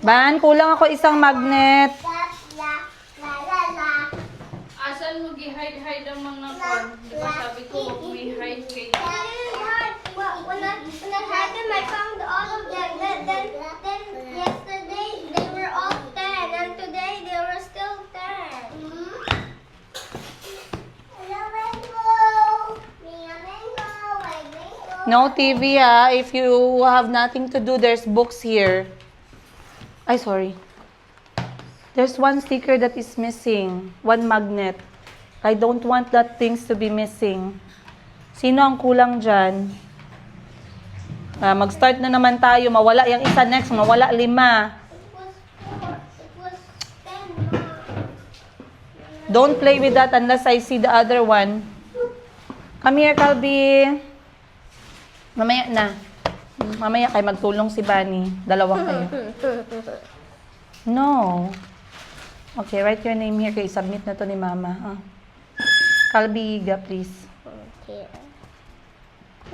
Ban, kulang ako isang magnet. Asan mo gi-hide ang mga corn? Di ba sabi ko, huwag mo i-hide kay... When I had them, I found all of them. Then yesterday they were all 10, and today they were still 10. No TV ah. If you have nothing to do, there's books here. Ay, sorry. There's one sticker that is missing. One magnet. I don't want that things to be missing. Sino ang kulang dyan? Mag-start na naman tayo. Mawala yung isa next. Mawala 5. It was 10. Don't play with that unless I see the other one. Come here, Calby. Mamaya na. Mamaya kayo magtulong si Bunny. Dalawa kayo. No. Okay, write your name here. Kaya submit na to ni Mama. Calby Higa, please. Okay.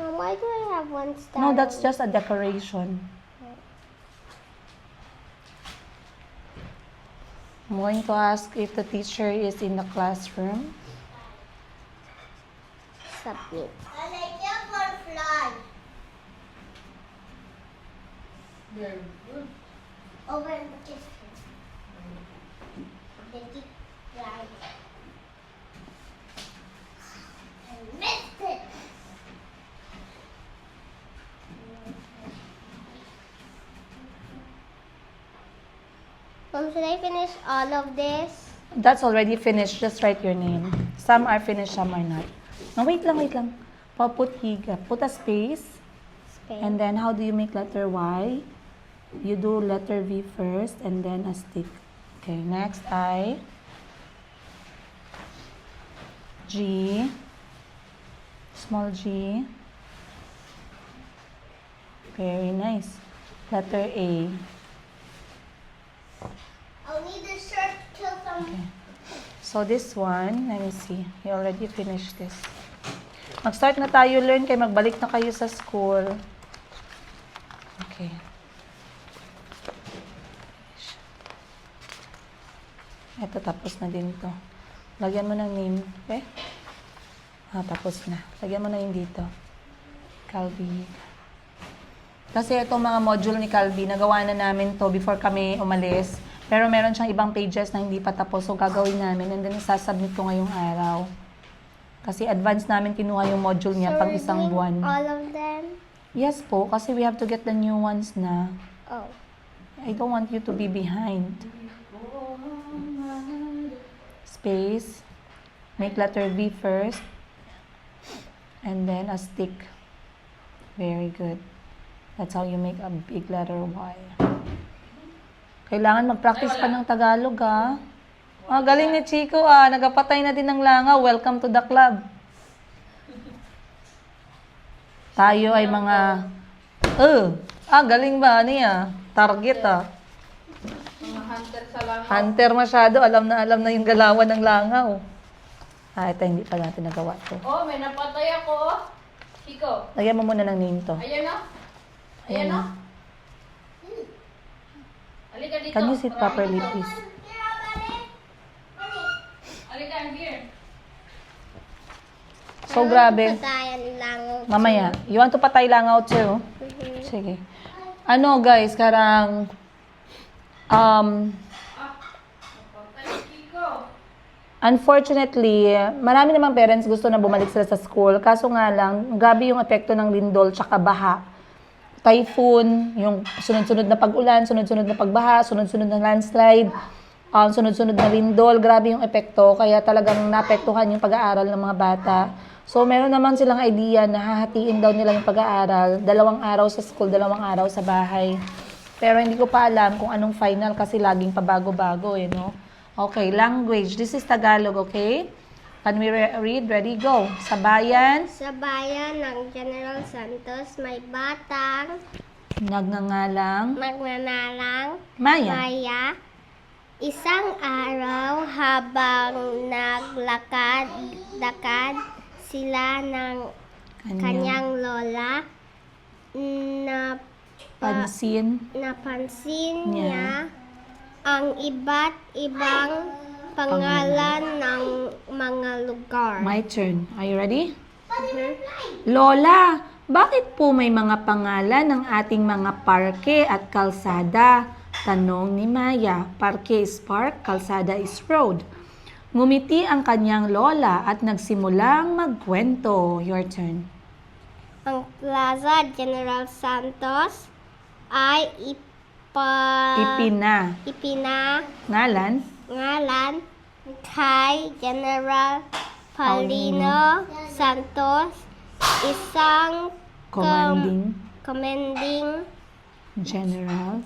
Mom, why do I have one star? No, that's just a decoration. I'm going to ask if the teacher is in the classroom. Submit. I like your butterfly. Very good. Over in the kitchen. The deep right. I missed it. Mom, should I finish all of this? That's already finished. Just write your name. Some are finished, some are not. No, wait lang, wait lang. Put Higa. Put a space. Space. And then, how do you make letter Y? You do letter V first, and then a stick. Okay, next I. G. Small G. Very nice. Letter A. I'll need a shirt till some. Okay. So this one, let me see. You already finished this. Mag-start na tayo learn kay magbalik na kayo sa school. Okay. Ito, tapos na din to. Lagyan mo ng name. Okay? Tapos na. Lagyan mo na yung dito. Calby. Kasi itong mga module ni Calby, nagawa na namin to before kami umalis. Pero meron siyang ibang pages na hindi pa tapos. So, gagawin namin. And then, isasubmit ko ngayong araw. Kasi advance namin kinuha yung module niya pang we're isang doing buwan. all of them? Yes po, kasi we have to get the new ones na. Oh. I don't want you to be behind. Space. Make letter V first. And then a stick. Very good. That's how you make a big letter Y. Kailangan mag-practice pa ng Tagalog, ha? Ah, galing ni Chico, ah. Nagapatay na din ng langaw. Welcome to the club. Tayo ay mga... galing ba? Ano yan? Target, ah. Mga hunter sa langaw. Hunter masyado. Alam na yung galawan ng langaw. Ito hindi pa natin nagawa to. Oh, may napatay ako, oh. Chico. Lagyan mo muna ng name to. Ayan, oh. Ayan, oh. Halika dito. Can you sit properly, Dito. please? Halika, I'm here. So, grabe. Patayan lang. Mamaya. You want to patay langaw too? Sige. Ano, guys, karang... Napatay, Chico. Unfortunately, marami namang parents gusto na bumalik sila sa school. Kaso nga lang, grabe yung epekto ng lindol tsaka baha. Typhoon, yung sunod-sunod na pag-ulan, sunod-sunod na pagbaha, sunod-sunod na landslide, sunod-sunod na lindol. Grabe yung epekto. Kaya talagang naapektuhan yung pag-aaral ng mga bata. So, meron naman silang idea na hahatiin daw nila yung pag-aaral. 2 araw sa school, 2 araw sa bahay. Pero hindi ko pa alam kung anong final kasi laging pabago-bago, no? Okay, language. This is Tagalog, okay? Can we read? Ready? Go. Sa bayan, Sa bayan ng General Santos, may batang nagngangalang magnanalang Maya. Maya. Isang araw habang naglakad-lakad sila ng kanyang lola, Pansin napansin niya niya ang iba't ibang pangalan ng mga lugar. My turn. Are you ready? Lola, bakit po may mga pangalan ng ating mga parke at kalsada? Tanong ni Maya. Parke is park, kalsada is road. Ngumiti ang kanyang lola at nagsimulang magkwento. Your turn. Ang Plaza General Santos ay Ngalan? ngalan kay General Paulino Santos, isang commanding General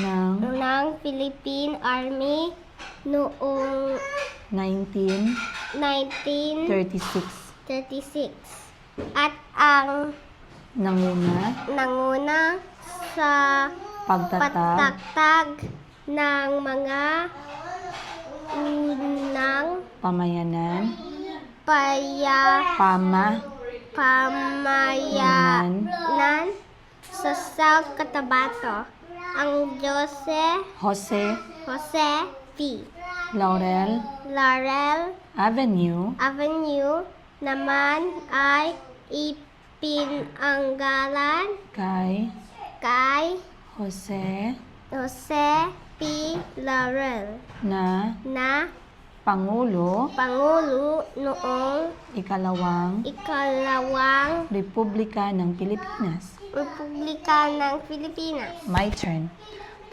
ng ng Philippine Army noong 1936. 1936 at ang nanguna sa pagtatag ng mga unang pamayanan, pamayanan sa South Cotabato. Ang Jose P. Laurel Avenue naman ay ipinanggalan kay Jose P. Laurel na na Pangulo noong ikalawang Republika ng Pilipinas. Republika ng Pilipinas. My turn.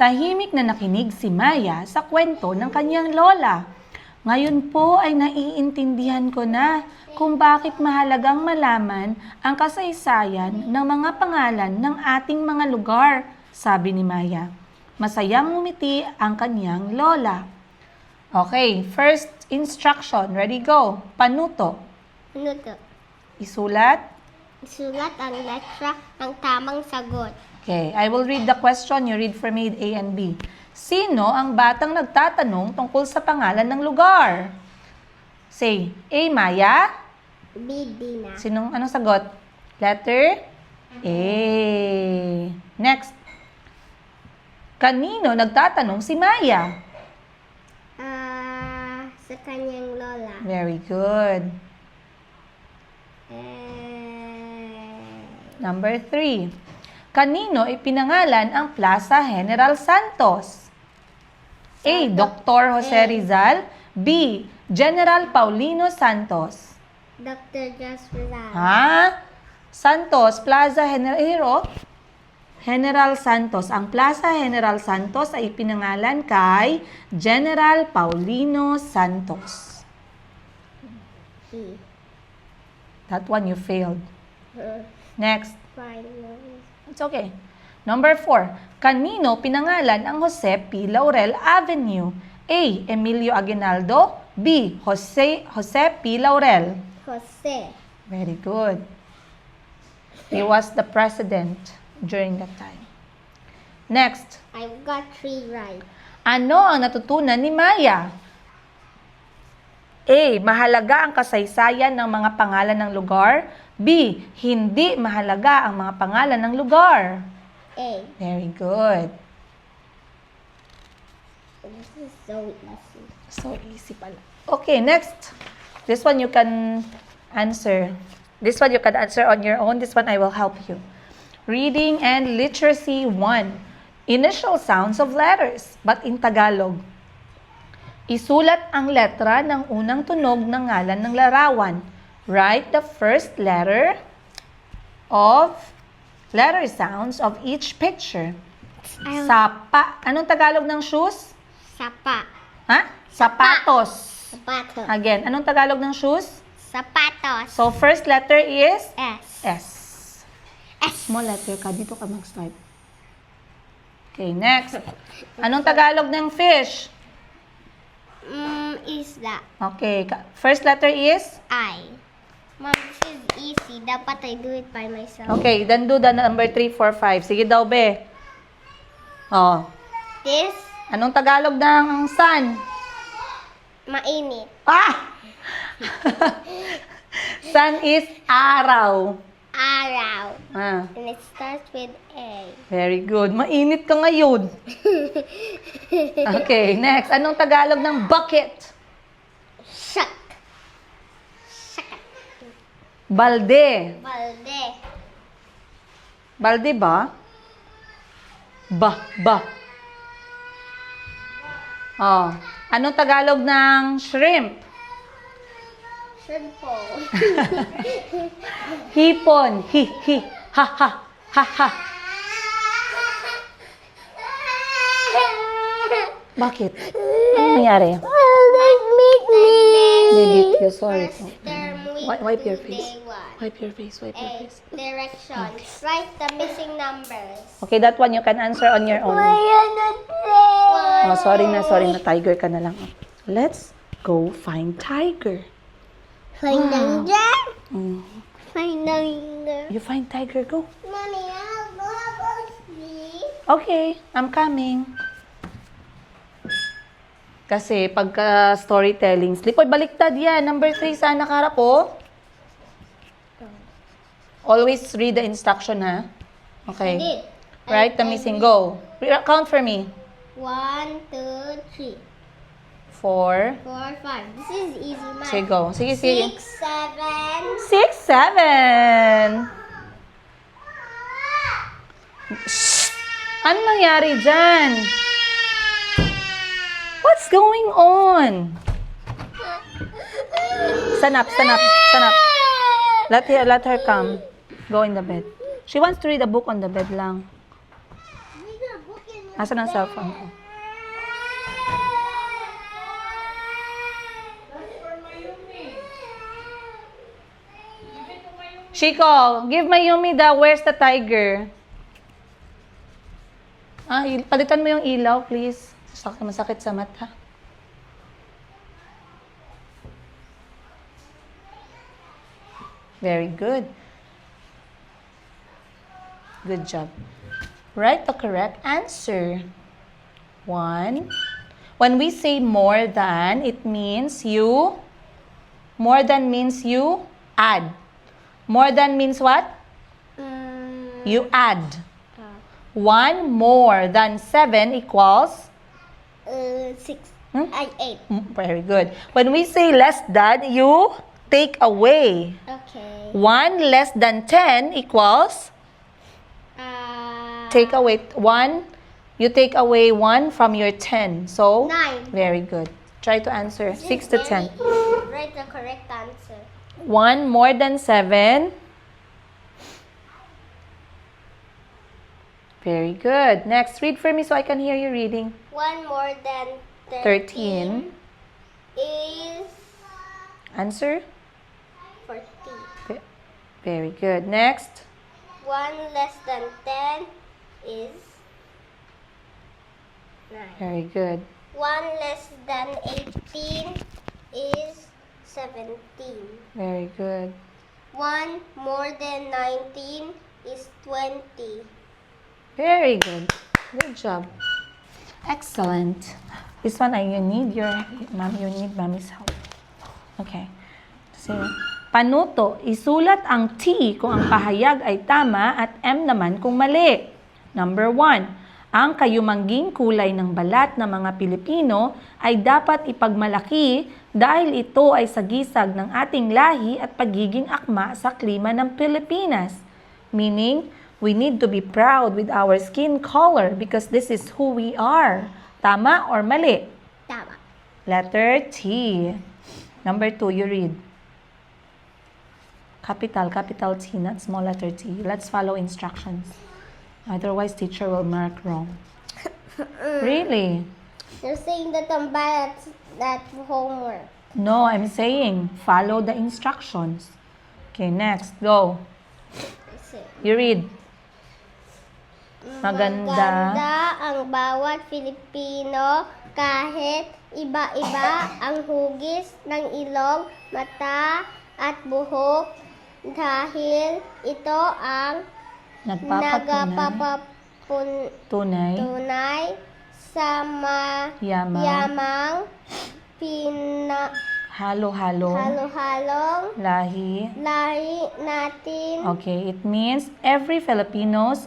Tahimik na nakinig si Maya sa kwento ng kanyang lola. Ngayon po ay naiintindihan ko na kung bakit mahalagang malaman ang kasaysayan ng mga pangalan ng ating mga lugar, sabi ni Maya. Masayang ngumiti ang kanyang lola. Okay, first instruction. Ready, go. Panuto. Ano to? Isulat. Isulat ang letra ng tamang sagot. Okay, I will read the question. You read for me A and B. Sino ang batang nagtatanong tungkol sa pangalan ng lugar? Say, A, Maya. B, Dina. Anong sagot? Letter A. Next. Kanino nagtatanong si Maya? Sa kanyang lola. Very good. Number 3. Kanino ipinangalan ang Plaza General Santos? A. Dr. Jose Rizal. B. General Paulino Santos. Dr. Jas Rizal. Ha? Santos, Plaza General Santos. Ang Plaza General Santos ay ipinangalan kay General Paulino Santos. E. That one you failed. Next. Finally. It's okay. Number 4. Kanino pinangalan ang Jose P. Laurel Avenue? A. Emilio Aguinaldo. B. Jose P. Laurel. Jose. Very good. He was the president during that time. Next. I've got 3 right. Ano ang natutunan ni Maya? A. Mahalaga ang kasaysayan ng mga pangalan ng lugar. B. Hindi mahalaga ang mga pangalan ng lugar. A. Very good. This is so easy. So easy pala. Okay, next. This one you can answer. This one you can answer on your own. This one I will help you. Reading and Literacy 1. Initial sounds of letters, but in Tagalog. Isulat ang letra ng unang tunog ng ngalan ng larawan. Write the first letter sounds of each picture. Sapa. Anong Tagalog ng shoes? Sapa. Ha? Sapatos. Sapatos. Again, anong Tagalog ng shoes? Sapatos. So, first letter is S. S. S. Small letter ka. Dito ka mag-start. Okay, next. Anong Tagalog ng fish? Isda. Okay. First letter is? I. Mom, this is easy. Dapat I do it by myself. Okay, then do the number 3, 4, 5. Sige daw, be. Oh. This, Anong Tagalog ng sun? mainit. Ah! Sun is araw. Araw. Ah, And it starts with A. very good. Mainit ka ngayon. Okay, next. Anong Tagalog ng bucket? Shuck. Shuck. Balde. Balde. Balde ba? Ba. Oh. Anong Tagalog ng shrimp? Shrimpo. Hipon. Hi. Ha. Bakit? Ano nangyari? Baby, you're sorry. Wipe your face. Wipe your face. Directions. Write the missing numbers. Okay, that one you can answer on your own. Oh, sorry na. Tiger ka na lang. Let's go find Tiger. Find the Mm. Find the You find Tiger, go. Mommy, I'll go sleep. Okay, I'm coming. Kasi pagka storytelling, sleep. Oy, baliktad yan. Number 3 sana nakaharap, oh. Always read the instruction, ha? Okay. I did. Right, the missing. Go. Count for me. 1, 2, 3, 4. 4, 5. This is easy math. Sige, go. Sige. 6, 7. 6, 7. Shh! Ano nangyari dyan? What's going on? Stand up. Let her come. Go in the bed. She wants to read a book on the bed lang. Asan ang cellphone ko? Shiko, give Mayumi the where's the tiger? Palitan mo yung ilaw, please. Masakit sa mata. Very good. Good job. Write the correct answer. 1. When we say more than, it means you. More than means you add. More than means what? You add. 1 more than 7 equals? 6. 8. Very good. When we say less than, you take away. Okay. 1 less than 10 equals? Take away 1. You take away 1 from your 10. So? 9. Very good. Try to answer. 6 to 10. Write the correct answer. 1 more than 7. Very good. Next, read for me so I can hear you reading. 1 more than 13. is Answer? 40. Very good. Next. 1 less than 10 is 9. Very good. 1 less than 18 is 17. Very good. 1 more than 19 is 20. Very good. Good job. Excellent. This one, you need mommy's help. Okay. So, panuto, isulat ang T kung ang pahayag ay tama at M naman kung mali. Number 1, ang kayumangging kulay ng balat ng mga Pilipino ay dapat ipagmalaki dahil ito ay sagisag ng ating lahi at pagiging akma sa klima ng Pilipinas. Meaning, we need to be proud with our skin color because this is who we are. Tama or mali? Tama. Letter T. Number 2, you read. Capital T, not small letter T. Let's follow instructions. Otherwise, teacher will mark wrong. Really? You're saying that I'm bad at that homework. No, I'm saying follow the instructions. Okay, next. Go. You read. Maganda ang bawat Filipino kahit iba-iba ang hugis ng ilong, mata at buhok dahil ito ang tunay sa yamang halo-halong lahi. natin. Okay, it means every Filipinos,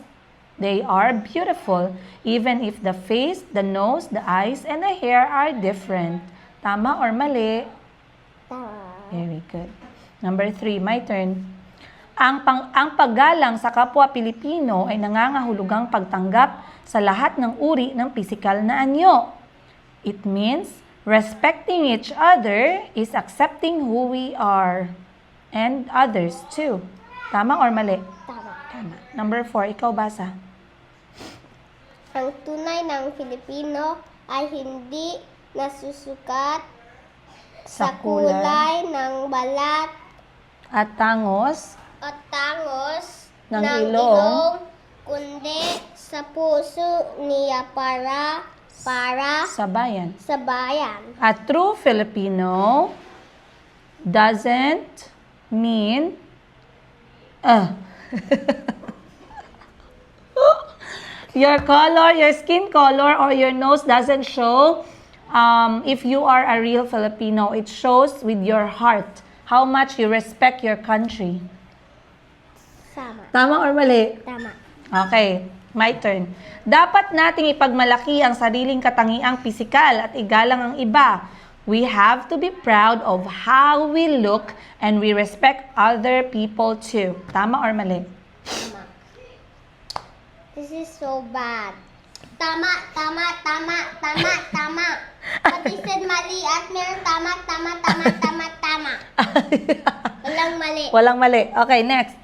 they are beautiful, even if the face, the nose, the eyes, and the hair are different. Tama or mali? Very good. Number 3, my turn. Ang paggalang sa kapwa Pilipino ay nangangahulugang pagtanggap sa lahat ng uri ng pisikal na anyo. It means respecting each other is accepting who we are and others too. Tama or mali? Tama. Number 4, ikaw basa. Ang tunay ng Filipino ay hindi nasusukat sa kulay ng balat at tangos ng ilong, kundi sa puso niya para sa bayan. sa bayan. A true Filipino doesn't mean your color, your skin color, or your nose doesn't show if you are a real Filipino. It shows with your heart how much you respect your country. Tama or mali? Tama. Okay, my turn. Dapat nating ipagmalaki ang sariling katangiang pisikal at igalang ang iba. We have to be proud of how we look and we respect other people too. Tama or mali? Tama. This is so bad. Tama. Pati said mali at meron tama. Walang mali. Okay, next.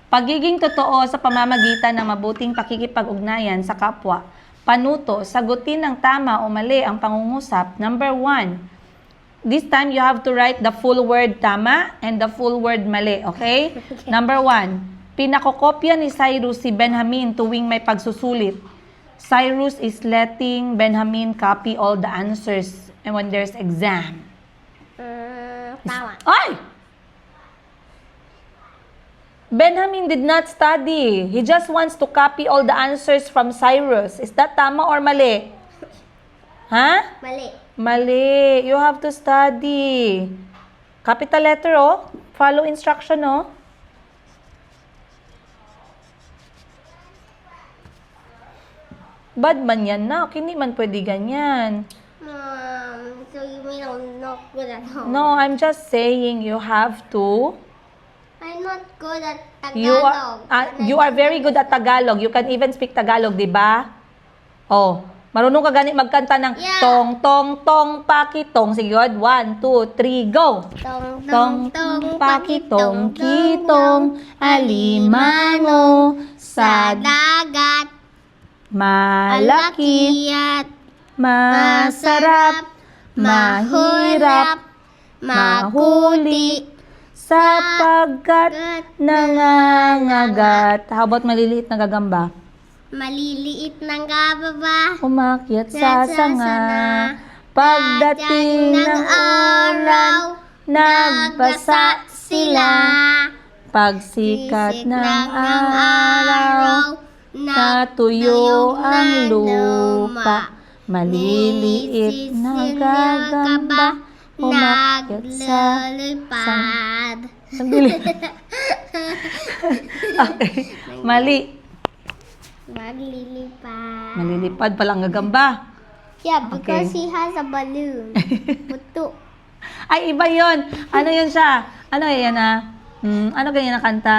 Pagiging totoo sa pamamagitan ng mabuting pakikipag-ugnayan sa kapwa. Panuto, sagutin ng tama o mali ang pangungusap. Number 1. This time you have to write the full word tama and the full word mali, okay? Number 1. Pinakokopya ni Cyrus si Benjamin tuwing may pagsusulit. Cyrus is letting Benjamin copy all the answers and when there's exam. Tama. Ay! Benjamin did not study. He just wants to copy all the answers from Cyrus. Is that tama or mali? Ha? Mali. Mali. You have to study. Capital letter, oh. Follow instruction, oh. Bad man yan na. Hindi man pwede ganyan. So you mean I'm not good at home? No, I'm just saying you have to. I'm not good at Tagalog. You are very good at Tagalog. You can even speak Tagalog, di ba? Oh, marunong ka gani magkanta ng tong, tong, tong, pakitong. Sige, 1, 2, 3, go! Tong, tong, pakitong, kitong, alimango, sa dagat. Malaki, at masarap, mahirap, mahuli, sapagkat nangangagat. How about maliliit na gagamba? maliliit ng gababa. Umakyat sa sanga. Pagdating ng araw, nagbasa sila. Pagsikat ng araw, natuyo ang lupa. Maliliit na gagamba, umakyat sa naglalipad. sandali. Okay, mali. Maglilipad. Malilipad pala ang gagamba. Yeah, because Okay. he has a balloon. Buto. Ay, iba yon. Ano yun siya? Ano yan ano ganyan na kanta?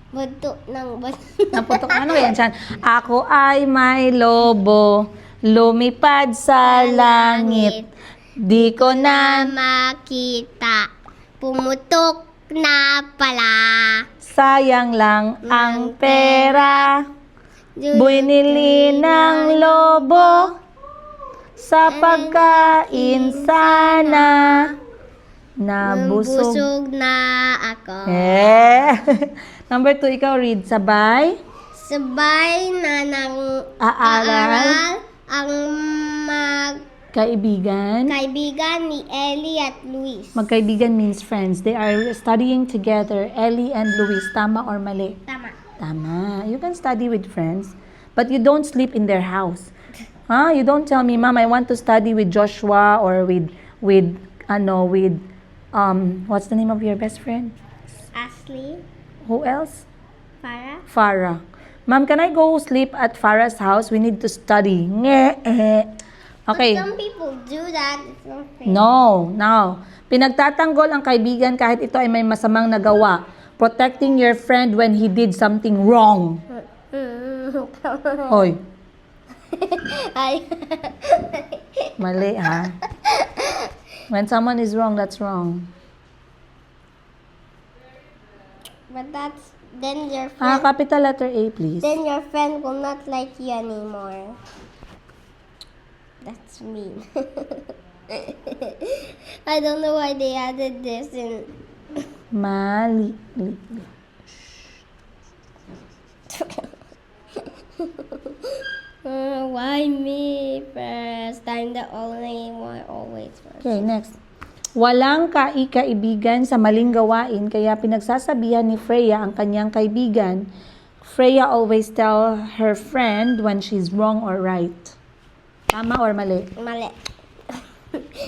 Buto ng balloon. Naputok. Ano yan siya? Ako ay may lobo, lumipad sa langit. Di ko na makita. Pumutok na pala. sayang lang ang pera. Binili ng lobo sa pagkain sana. Nabusog. Busog na ako. Number 2, ikaw read. Sabay. Sabay na ng Aaral. ang Kaibigan. magkaibigan ni Ellie at Luis. Magkaibigan means friends. They are studying together. Ellie and Luis. Tama or mali? Tama. Tama. You can study with friends, but you don't sleep in their house. Huh? You don't tell me, Mom, I want to study with Joshua or with what's the name of your best friend? Ashley, Who else? Farah. Farah. Mom, can I go sleep at Farah's house? We need to study. Okay. But some people do that. It's not fair. No. Pinagtatanggol ang kaibigan kahit ito ay may masamang nagawa. Protecting your friend when he did something wrong. Hoy, Ay. mali ha. When someone is wrong, that's wrong. But that's then your friend. Capital letter A, please. Then your friend will not like you anymore. That's mean. I don't know why they added this in. Mali. Why me first? I'm the only one always first. Okay, next. Walang kaibigan sa maling gawain, kaya pinagsasabihan ni Freya ang kanyang kaibigan. Freya always tell her friend when she's wrong or right. Tama or mali? Mali.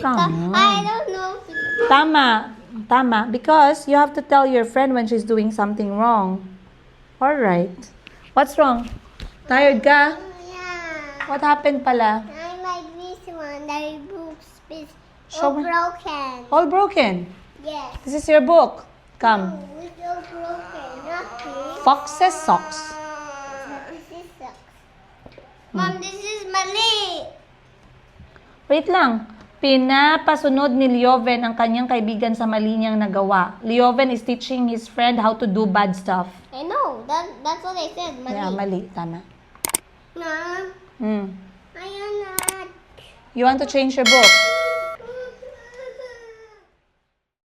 Tama. I don't know. Tama. Because you have to tell your friend when she's doing something wrong. Or right. What's wrong? Tired ka? Yeah. What happened pala? I like this one. The books is Show all me. broken. All broken. Yes. This is your book. Come. It's all broken. Nothing. Fox's socks. This is sucks. Mom, this is Mali. Wait lang. Pinapasunod ni Lioven ang kanyang kaibigan sa mali niyang nagawa. Lioven is teaching his friend how to do bad stuff. I know. That's what I said. Mali. Yeah, mali. Tama. No. Hmm. I am not. You want to change your book?